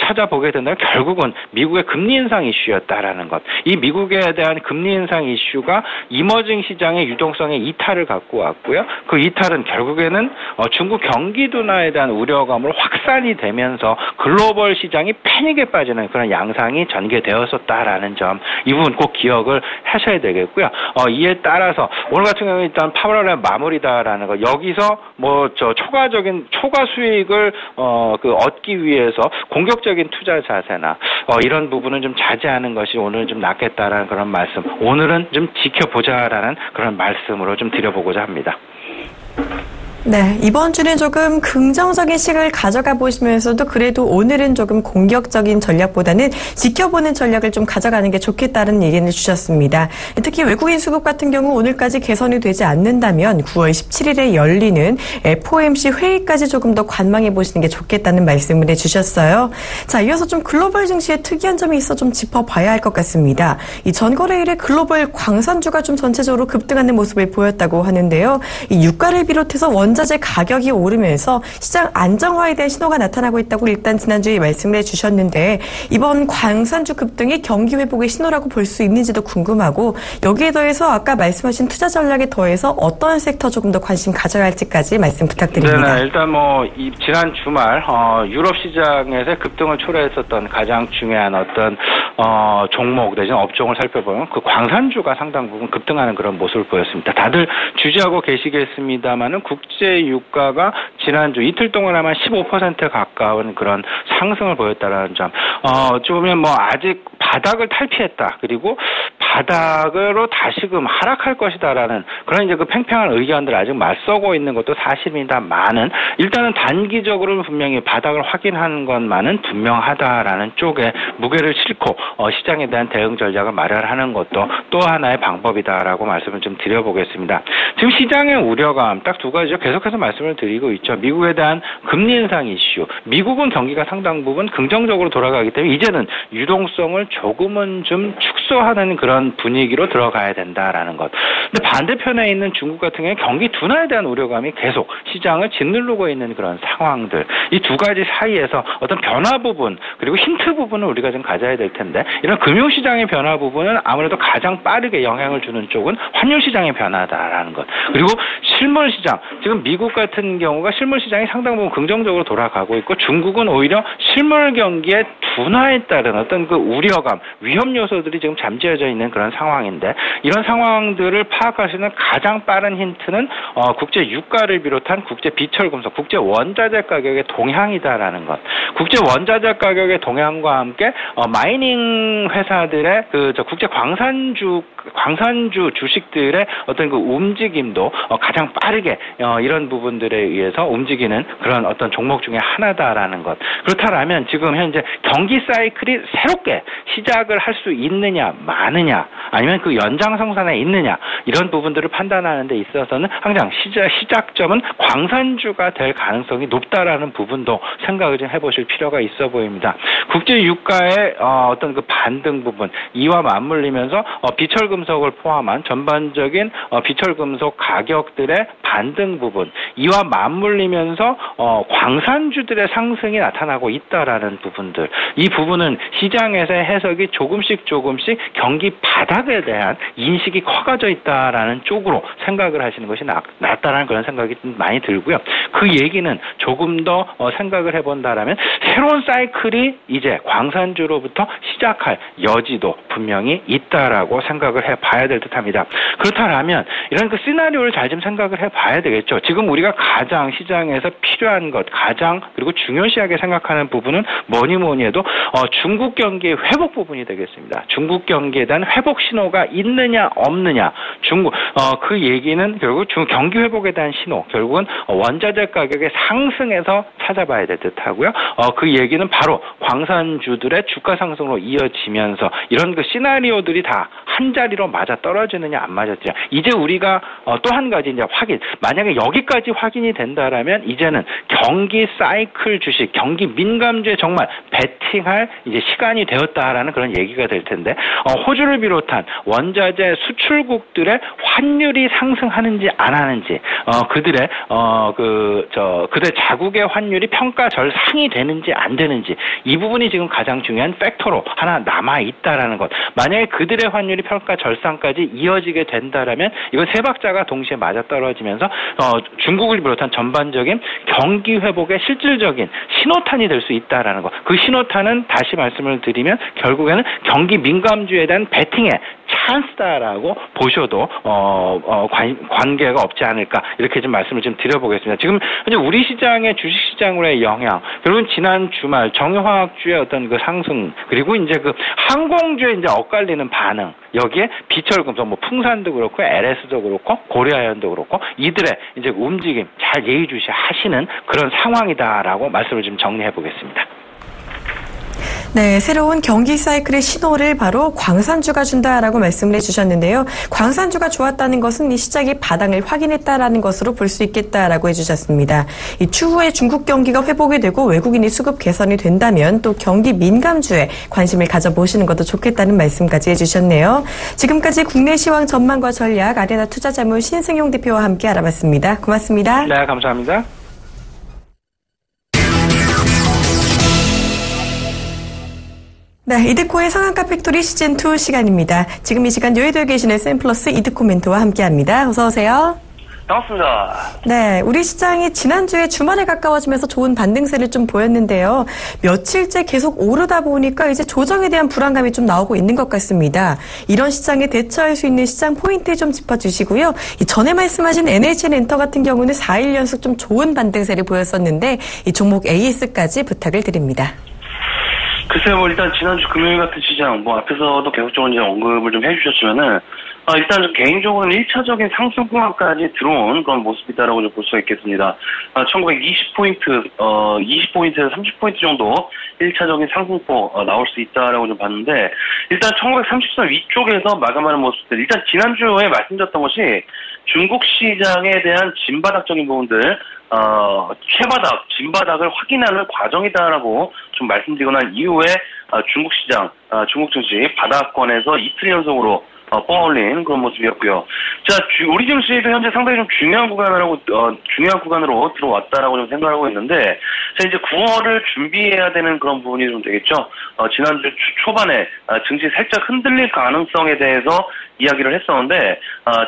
[SPEAKER 5] 찾아보게 된다면 결국은 미국의 금리 인상 이슈였다라는 것. 이 미국에 대한 금리 인상 이슈가 이머징 시장의 유동성의 이탈을 갖고 왔고요. 그 이탈은 결국에는 중국 경기 둔화에 대한 우려감으로 확산이 되면서 글로벌 시장이 패닉에 빠지는 그런 양상이 전개되었었다라는 점, 이 부분 꼭 기억을 하셔야 되겠고요. 이에 따라서 오늘 같은 경우는 일단 8월에 마무리다라는 거, 여기서 초과 수익을 얻기 위해서 공격적인 투자 자세나 이런 부분은 좀 자제하는 것이 오늘은 좀 낫겠다라는 그런 말씀, 오늘은 좀 지켜보자라는 그런 말씀으로 좀 드려보고자 합니다.
[SPEAKER 2] 네, 이번 주는 조금 긍정적인 시각을 가져가 보시면서도 그래도 오늘은 조금 공격적인 전략보다는 지켜보는 전략을 좀 가져가는 게 좋겠다는 얘기를 주셨습니다. 특히 외국인 수급 같은 경우 오늘까지 개선이 되지 않는다면 9월 17일에 열리는 FOMC 회의까지 조금 더 관망해 보시는 게 좋겠다는 말씀을 해주셨어요. 자, 이어서 좀 글로벌 증시에 특이한 점이 있어 좀 짚어봐야 할 것 같습니다. 이 전거래일에 글로벌 광산주가 좀 전체적으로 급등하는 모습을 보였다고 하는데요. 이 유가를 비롯해서 원자재 가격이 오르면서 시장 안정화에 대한 신호가 나타나고 있다고 일단 지난주에 말씀을 해주셨는데 이번 광산주 급등이 경기 회복의 신호라고 볼 수 있는지도 궁금하고 여기에 더해서 아까 말씀하신 투자 전략에 더해서 어떤 섹터 조금 더 관심 가져야 할지까지 말씀 부탁드립니다.
[SPEAKER 5] 네, 일단 지난 주말 유럽 시장에서 급등을 초래했었던 가장 중요한 어떤 종목 내지는 업종을 살펴보면 그 광산주가 상당 부분 급등하는 그런 모습을 보였습니다. 다들 주지하고 계시겠습니다만은 국제 유가가 지난주 이틀 동안에만 15% 가까운 그런 상승을 보였다라는 점. 좀 아직 바닥을 탈피했다. 그리고 바닥으로 다시금 하락할 것이다라는 그런 이제 그 팽팽한 의견들 아직 맞서고 있는 것도 사실입니다만은 일단은 단기적으로는 분명히 바닥을 확인하는 것만은 분명하다라는 쪽에 무게를 싣고 시장에 대한 대응 전략을 마련하는 것도 또 하나의 방법이다라고 말씀을 좀 드려보겠습니다. 지금 시장의 우려감 딱 두 가지죠. 계속해서 말씀을 드리고 있죠. 미국에 대한 금리 인상 이슈. 미국은 경기가 상당 부분 긍정적으로 돌아가기 때문에 이제는 유동성을 조금은 좀 축소하는 그런 분위기로 들어가야 된다라는 것. 근데 반대편에 있는 중국 같은 경우에 경기 둔화에 대한 우려감이 계속 시장을 짓누르고 있는 그런 상황들. 이 두 가지 사이에서 어떤 변화 부분 그리고 힌트 부분을 우리가 좀 가져야 될 텐데 이런 금융시장의 변화 부분은 아무래도 가장 빠르게 영향을 주는 쪽은 환율시장의 변화다라는 것. 그리고 실물시장. 지금 미국 같은 경우가 실물시장이 상당 부분 긍정적으로 돌아가고 있고 중국은 오히려 실물 경기의 둔화에 따른 어떤 그 우려감, 위험 요소들이 지금 잠재워져 있는 그런 상황인데 이런 상황들을 파악할 수 있는 가장 빠른 힌트는 국제 유가를 비롯한 국제 비철금속, 국제 원자재 가격의 동향이다라는 것. 국제 원자재 가격의 동향과 함께 마이닝 회사들의 국제 광산주 주식들의 어떤 그 움직임도 가장 빠르게 이런 부분들에 의해서 움직이는 그런 어떤 종목 중에 하나다라는 것. 그렇다면 지금 현재 경기 사이클이 새롭게 시작을 할 수 있느냐 마느냐 아니면 그 연장성산에 있느냐 이런 부분들을 판단하는 데 있어서는 항상 시작점은 광산주가 될 가능성이 높다라는 부분도 생각을 좀 해보실 필요가 있어 보입니다. 국제 유가의 어떤 그 반등 부분 이와 맞물리면서 비철금속을 포함한 전반적인 비철금속 가격들의 반등 부분 이와 맞물리면서 광산주들의 상승이 나타나고 있다라는 부분들 이 부분은 시장에서의 해석이 조금씩 경기 바닥에 대한 인식이 커가져 있다라는 쪽으로 생각을 하시는 것이 낫다라는 그런 생각이 좀 많이 들고요. 그 얘기는 조금 더 생각을 해본다라면 새로운 사이클이 이제 광산주로부터 시작할 여지도 분명히 있다라고 생각을 해봐야 될 듯합니다. 그렇다면 이런 그 시나리오를 잘 좀 생각을 해봐야 되겠죠. 지금 우리가 가장 시장에서 필요한 것, 가장 그리고 중요시하게 생각하는 부분은 뭐니 해도 중국 경기의 회복 부분이 되겠습니다. 중국 경기에 대한 회복 신호가 있느냐 없느냐. 그 얘기는 결국 경기 회복에 대한 신호, 결국은 원자재 가격의 상승에서 찾아봐야 될 듯하고요. 그 얘기는 바로 광산주들의 주가 상승으로 이어지면서 이런 그 시나리오들이 다 한 자리로 맞아 떨어지느냐 안 맞았느냐. 이제 우리가 또 한 가지 이제 확인. 만약에 여기까지 확인이 된다라면 이제는 경기 사이클 주식, 경기 민감주에 정말 베팅할 이제 시간이 되었다라는 그런 얘기가 될 텐데 호주를 비롯한 원자재 수출국들의 환율이 상승하는지 안 하는지 그들의 자국의 환율이 평가절상이 되는지 안 되는지 이 부분이 지금 가장 중요한 팩터로 하나 남아 있다라는 것. 만약에 그들의 환율이 평가절상까지 이어지게 된다라면 이건 세 박자가 동시에 맞아떨어지면서 중국을 비롯한 전반적인 경기 회복의 실질적인 신호탄이 될 수 있다라는 것. 그 신호탄은 다시 말씀을 드리면 결국에는 경기 민감주에 대한 베팅에 찬스다라고 보셔도 관계가 없지 않을까 이렇게 좀 말씀을 좀 드려보겠습니다. 지금 현재 우리 시장의 주식 시장으로의 영향, 그리고 지난 주말 정유화학주의 어떤 그 상승, 그리고 이제 그 항공주의 이제 엇갈리는 반응, 여기에 비철금속, 뭐 풍산도 그렇고 LS도 그렇고 고려아연도 그렇고 이들의 이제 움직임 잘 예의주시하시는 그런 상황이다라고 말씀을 좀 정리해 보겠습니다.
[SPEAKER 2] 네, 새로운 경기 사이클의 신호를 바로 광산주가 준다라고 말씀을 해주셨는데요. 광산주가 좋았다는 것은 이 시장이 바닥을 확인했다라는 것으로 볼 수 있겠다라고 해주셨습니다. 이 추후에 중국 경기가 회복이 되고 외국인이 수급 개선이 된다면 또 경기 민감주에 관심을 가져보시는 것도 좋겠다는 말씀까지 해주셨네요. 지금까지 국내 시황 전망과 전략 아레나 투자자문 신승용 대표와 함께 알아봤습니다. 고맙습니다.
[SPEAKER 5] 네, 감사합니다.
[SPEAKER 2] 네, 이드코의 상한가 팩토리 시즌2 시간입니다. 지금 이 시간 여의도에 계시는 샘플러스 이드코 멘토와 함께합니다. 어서 오세요.
[SPEAKER 6] 반갑습니다.
[SPEAKER 2] 네, 우리 시장이 지난주에 주말에 가까워지면서 좋은 반등세를 좀 보였는데요. 며칠째 계속 오르다 보니까 이제 조정에 대한 불안감이 좀 나오고 있는 것 같습니다. 이런 시장에 대처할 수 있는 시장 포인트 좀 짚어주시고요. 이 전에 말씀하신 NHN엔터 같은 경우는 4일 연속 좀 좋은 반등세를 보였었는데 이 종목 AS까지 부탁을 드립니다.
[SPEAKER 6] 글쎄요, 일단 지난주 금요일 같은 시장, 앞에서도 계속적으로 이제 언급을 좀 해주셨지만은, 일단 좀 개인적으로는 1차적인 상승풍화까지 들어온 그런 모습이다라고 좀 볼 수가 있겠습니다. 1920포인트, 20포인트에서 30포인트 정도 1차적인 상승폭 나올 수 있다라고 좀 봤는데, 일단 1930선 위쪽에서 마감하는 모습들, 일단 지난주에 말씀드렸던 것이 중국 시장에 대한 진바닥적인 부분들, 최바닥, 진바닥을 확인하는 과정이다라고 좀 말씀드리고 난 이후에 중국 시장, 중국 증시 바닥권에서 이틀 연속으로 뻥올린 그런 모습이었고요. 자, 우리 증시도 현재 상당히 좀 중요한 구간으로 들어왔다라고 좀 생각하고 있는데, 자, 이제 9월을 준비해야 되는 그런 부분이 좀 되겠죠. 지난주 초반에 증시 살짝 흔들릴 가능성에 대해서 이야기를 했었는데,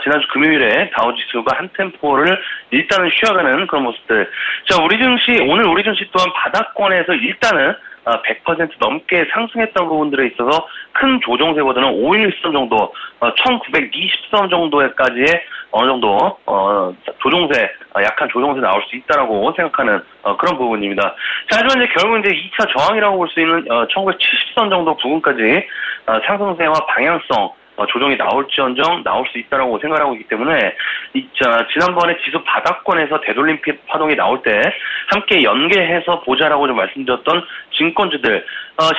[SPEAKER 6] 지난주 금요일에 다우지수가 한 템포를 일단은 쉬어가는 그런 모습들. 자, 오늘 우리 증시 또한 바닥권에서 일단은 100% 넘게 상승했던 부분들에 있어서 큰 조정세보다는 5일선 정도, 1920선 정도에까지의 어느 정도, 조정세, 약한 조정세 나올 수 있다라고 생각하는, 그런 부분입니다. 자, 하지만 이제 결국 이제 2차 저항이라고 볼 수 있는, 1970선 정도 부분까지, 상승세와 방향성, 조정이 나올지언정 나올 수 있다라고 생각하고 있기 때문에 지난번에 지수 바닥권에서 되돌림 파동이 나올 때 함께 연계해서 보자라고 좀 말씀드렸던 증권주들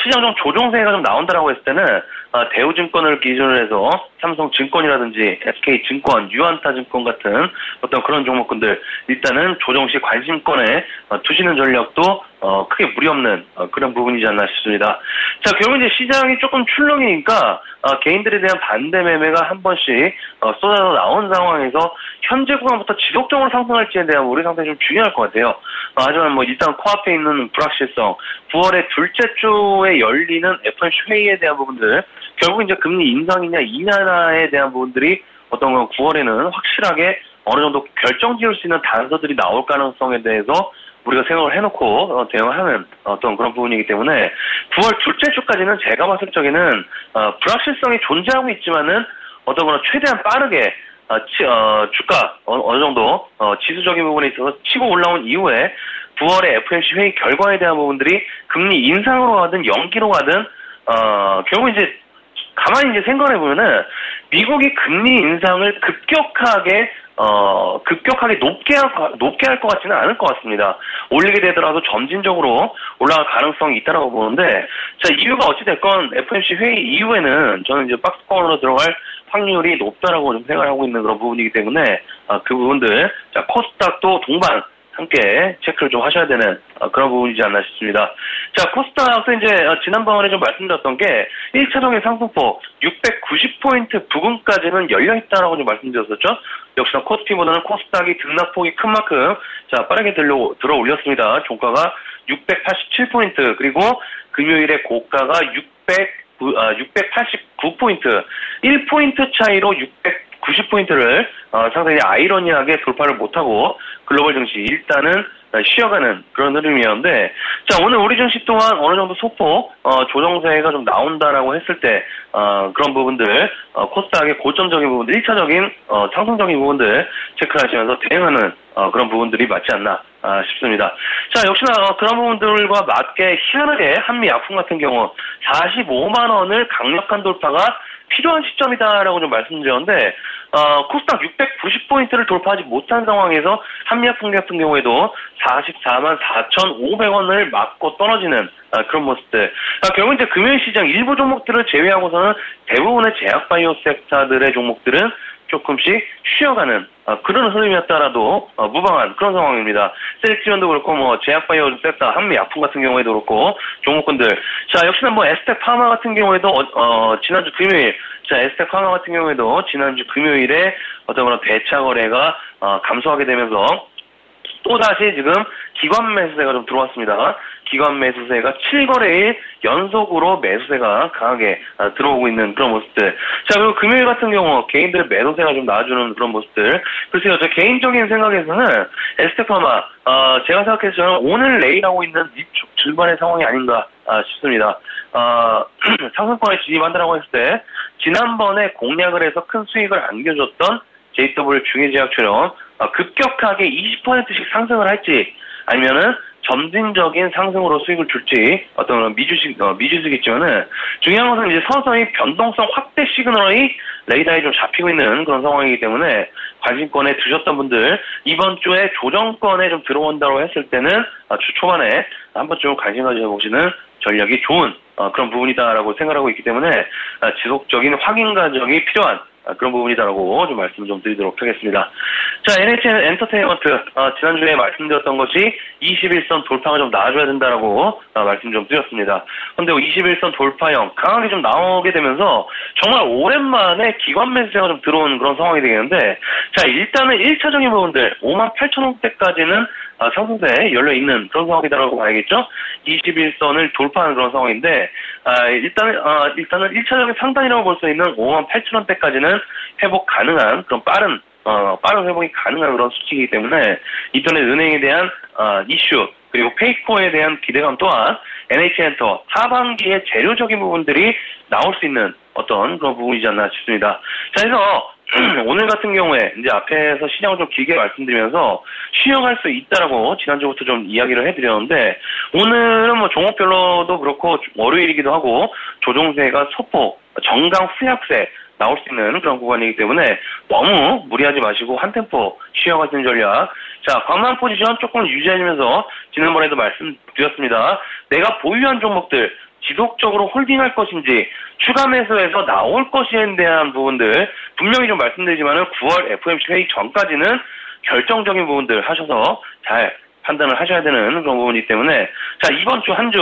[SPEAKER 6] 시장 좀 조정세가 좀 나온다라고 했을 때는 대우증권을 기준으로 해서 삼성증권이라든지 SK증권, 유안타증권 같은 어떤 그런 종목군들 일단은 조정시 관심권에 두시는 전략도 크게 무리 없는 그런 부분이지 않나 싶습니다. 자, 결국 이제 시장이 조금 출렁이니까 개인들에 대한 반대 매매가 한 번씩 쏟아져 나온 상황에서 현재 구간부터 지속적으로 상승할지에 대한 우리 상당히 좀 중요할 것 같아요. 하지만 일단 코앞에 있는 불확실성, 9월의 둘째 주에 열리는 FOMC 회의에 대한 부분들, 결국 이제 금리 인상이냐 인하에 대한 부분들이 어떤 9월에는 확실하게 어느 정도 결정 지을 수 있는 단서들이 나올 가능성에 대해서 우리가 생각을 해놓고 대응하는 어떤 그런 부분이기 때문에 9월 둘째 주까지는 제가 봤을 적에는 불확실성이 존재하고 있지만은 어떤 거나 최대한 빠르게 주가 어느 정도 지수적인 부분에 있어서 치고 올라온 이후에 9월의 FOMC 회의 결과에 대한 부분들이 금리 인상으로 가든 연기로 가든 결국 이제 가만히 이제 생각해 보면은 미국이 금리 인상을 급격하게 높게 할 것 같지는 않을 것 같습니다. 올리게 되더라도 점진적으로 올라갈 가능성이 있다라고 보는데, 자, 이유가 어찌됐건 FOMC 회의 이후에는 저는 이제 박스권으로 들어갈 확률이 높다라고 좀 생각을 하고 있는 그런 부분이기 때문에, 그 부분들, 자, 코스닥도 동반 함께 체크를 좀 하셔야 되는 그런 부분이지 않나 싶습니다. 자, 코스닥도 이제 지난번에 좀 말씀드렸던 게 1차적인 상승폭 690포인트 부근까지는 열려있다라고 좀 말씀드렸었죠. 역시나 코스피보다는 코스닥이 등락폭이 큰 만큼 자, 빠르게 들어 올렸습니다. 종가가 687포인트, 그리고 금요일에 고가가 689포인트, 1포인트 차이로 690포인트를 상당히 아이러니하게 돌파를 못하고 글로벌 증시 일단은 쉬어가는 그런 흐름이었는데, 자, 오늘 우리 증시 또한 어느 정도 소폭, 조정세가 좀 나온다라고 했을 때, 그런 부분들, 코스닥의 고점적인 부분들, 1차적인, 상승적인 부분들 체크하시면서 대응하는, 그런 부분들이 맞지 않나, 싶습니다. 자, 역시나, 그런 부분들과 맞게 희한하게 한미 약품 같은 경우, 45만 원을 강력한 돌파가 필요한 시점이다라고 좀 말씀드렸는데, 코스닥 690포인트를 돌파하지 못한 상황에서 한미약품 같은 경우에도 44만 4,500원을 맞고 떨어지는 그런 모습들. 결국 이제 금요일 시장 일부 종목들을 제외하고서는 대부분의 제약바이오 섹터들의 종목들은 조금씩 쉬어가는 그런 흐름이었다라도 무방한 그런 상황입니다. 셀렉티온도 그렇고 제약바이오 섹터, 한미약품 같은 경우에도 그렇고 종목군들. 자, 역시나 에스텍 파마 같은 경우에도 지난주 금요일, 자, 에스텍 파마 같은 경우에도 지난주 금요일에 어떤 그런 대차 거래가 감소하게 되면서 또다시 지금 기관 매수세가 좀 들어왔습니다. 기관 매수세가 7거래일 연속으로 매수세가 강하게 들어오고 있는 그런 모습들. 자, 그리고 금요일 같은 경우 개인들 매도세가 좀 나와주는 그런 모습들. 글쎄요, 저 개인적인 생각에서는 에스테파마, 제가 생각해서 저는 오늘 내일하고 있는 위축 절반의 상황이 아닌가 싶습니다. 상승권에 진입한다라고 했을 때 지난번에 공략을 해서 큰 수익을 안겨줬던 JW 중해제약처럼 급격하게 20%씩 상승을 할지 아니면은 점진적인 상승으로 수익을 줄지 어떤 미주식이지만은 중요한 것은 이제 서서히 변동성 확대 시그널이 레이더에 좀 잡히고 있는 그런 상황이기 때문에 관심권에 두셨던 분들 이번 주에 조정권에 좀 들어온다고 했을 때는 주 초반에 한 번쯤 관심 가져보시는 전략이 좋은 그런 부분이다라고 생각하고 있기 때문에 지속적인 확인 과정이 필요한 그런 부분이다라고 좀 말씀을 좀 드리도록 하겠습니다. 자, NHN 엔터테인먼트, 지난주에 말씀드렸던 것이 21선 돌파가 좀 나와줘야 된다라고 말씀 좀 드렸습니다. 근데 21선 돌파형 강하게 좀 나오게 되면서 정말 오랜만에 기관 매수세가 좀 들어온 그런 상황이 되겠는데, 자, 일단은 1차적인 부분들 58,000원대까지는 상승세에 열려있는 그런 상황이다라고 봐야겠죠? 21선을 돌파하는 그런 상황인데, 일단은 1차적인 상단이라고 볼 수 있는 58,000원대까지는 회복 가능한 그런 빠른 회복이 가능한 그런 수치이기 때문에 인터넷 은행에 대한 이슈 그리고 페이코에 대한 기대감 또한 NH엔터 하반기에 재료적인 부분들이 나올 수 있는 어떤 그런 부분이지 않나 싶습니다. 자, 그래서 오늘 같은 경우에 이제 앞에서 시장을 좀 길게 말씀드리면서 쉬어갈 수 있다라고 지난주부터 좀 이야기를 해드렸는데, 오늘은 종목별로도 그렇고 월요일이기도 하고 조정세가 소폭 정강 후약세 나올 수 있는 그런 구간이기 때문에 너무 무리하지 마시고 한 템포 쉬어가시는 전략. 자, 관망 포지션 조금 유지하면서 지난번에도 말씀드렸습니다. 내가 보유한 종목들 지속적으로 홀딩할 것인지 추가 매수해서 나올 것에 대한 부분들 분명히 좀 말씀드리지만은 9월 FOMC 회의 전까지는 결정적인 부분들 하셔서 잘 판단을 하셔야 되는 그런 부분이기 때문에, 자, 이번 주 한 주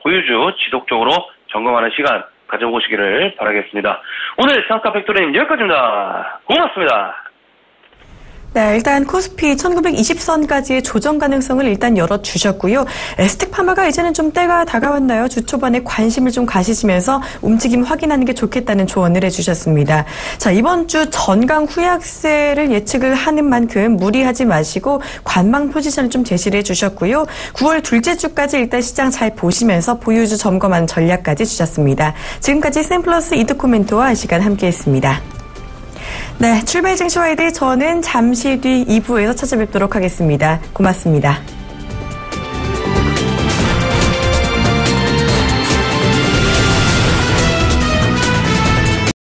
[SPEAKER 6] 보유주 지속적으로 점검하는 시간 가져보시기를 바라겠습니다. 오늘 상가 팩토리는 여기까지입니다. 고맙습니다.
[SPEAKER 2] 네, 일단 코스피 1920선까지의 조정 가능성을 일단 열어주셨고요. 에스텍 파마가 이제는 좀 때가 다가왔나요? 주 초반에 관심을 좀 가지시면서 움직임 확인하는 게 좋겠다는 조언을 해주셨습니다. 자, 이번 주 전강 후약세를 예측을 하는 만큼 무리하지 마시고 관망 포지션을 좀 제시를 해주셨고요. 9월 둘째 주까지 일단 시장 잘 보시면서 보유주 점검하는 전략까지 주셨습니다. 지금까지 샘플러스 이드코멘토와 시간 함께했습니다. 네, 출발 증시와이드 저는 잠시 뒤 2부에서 찾아뵙도록 하겠습니다. 고맙습니다.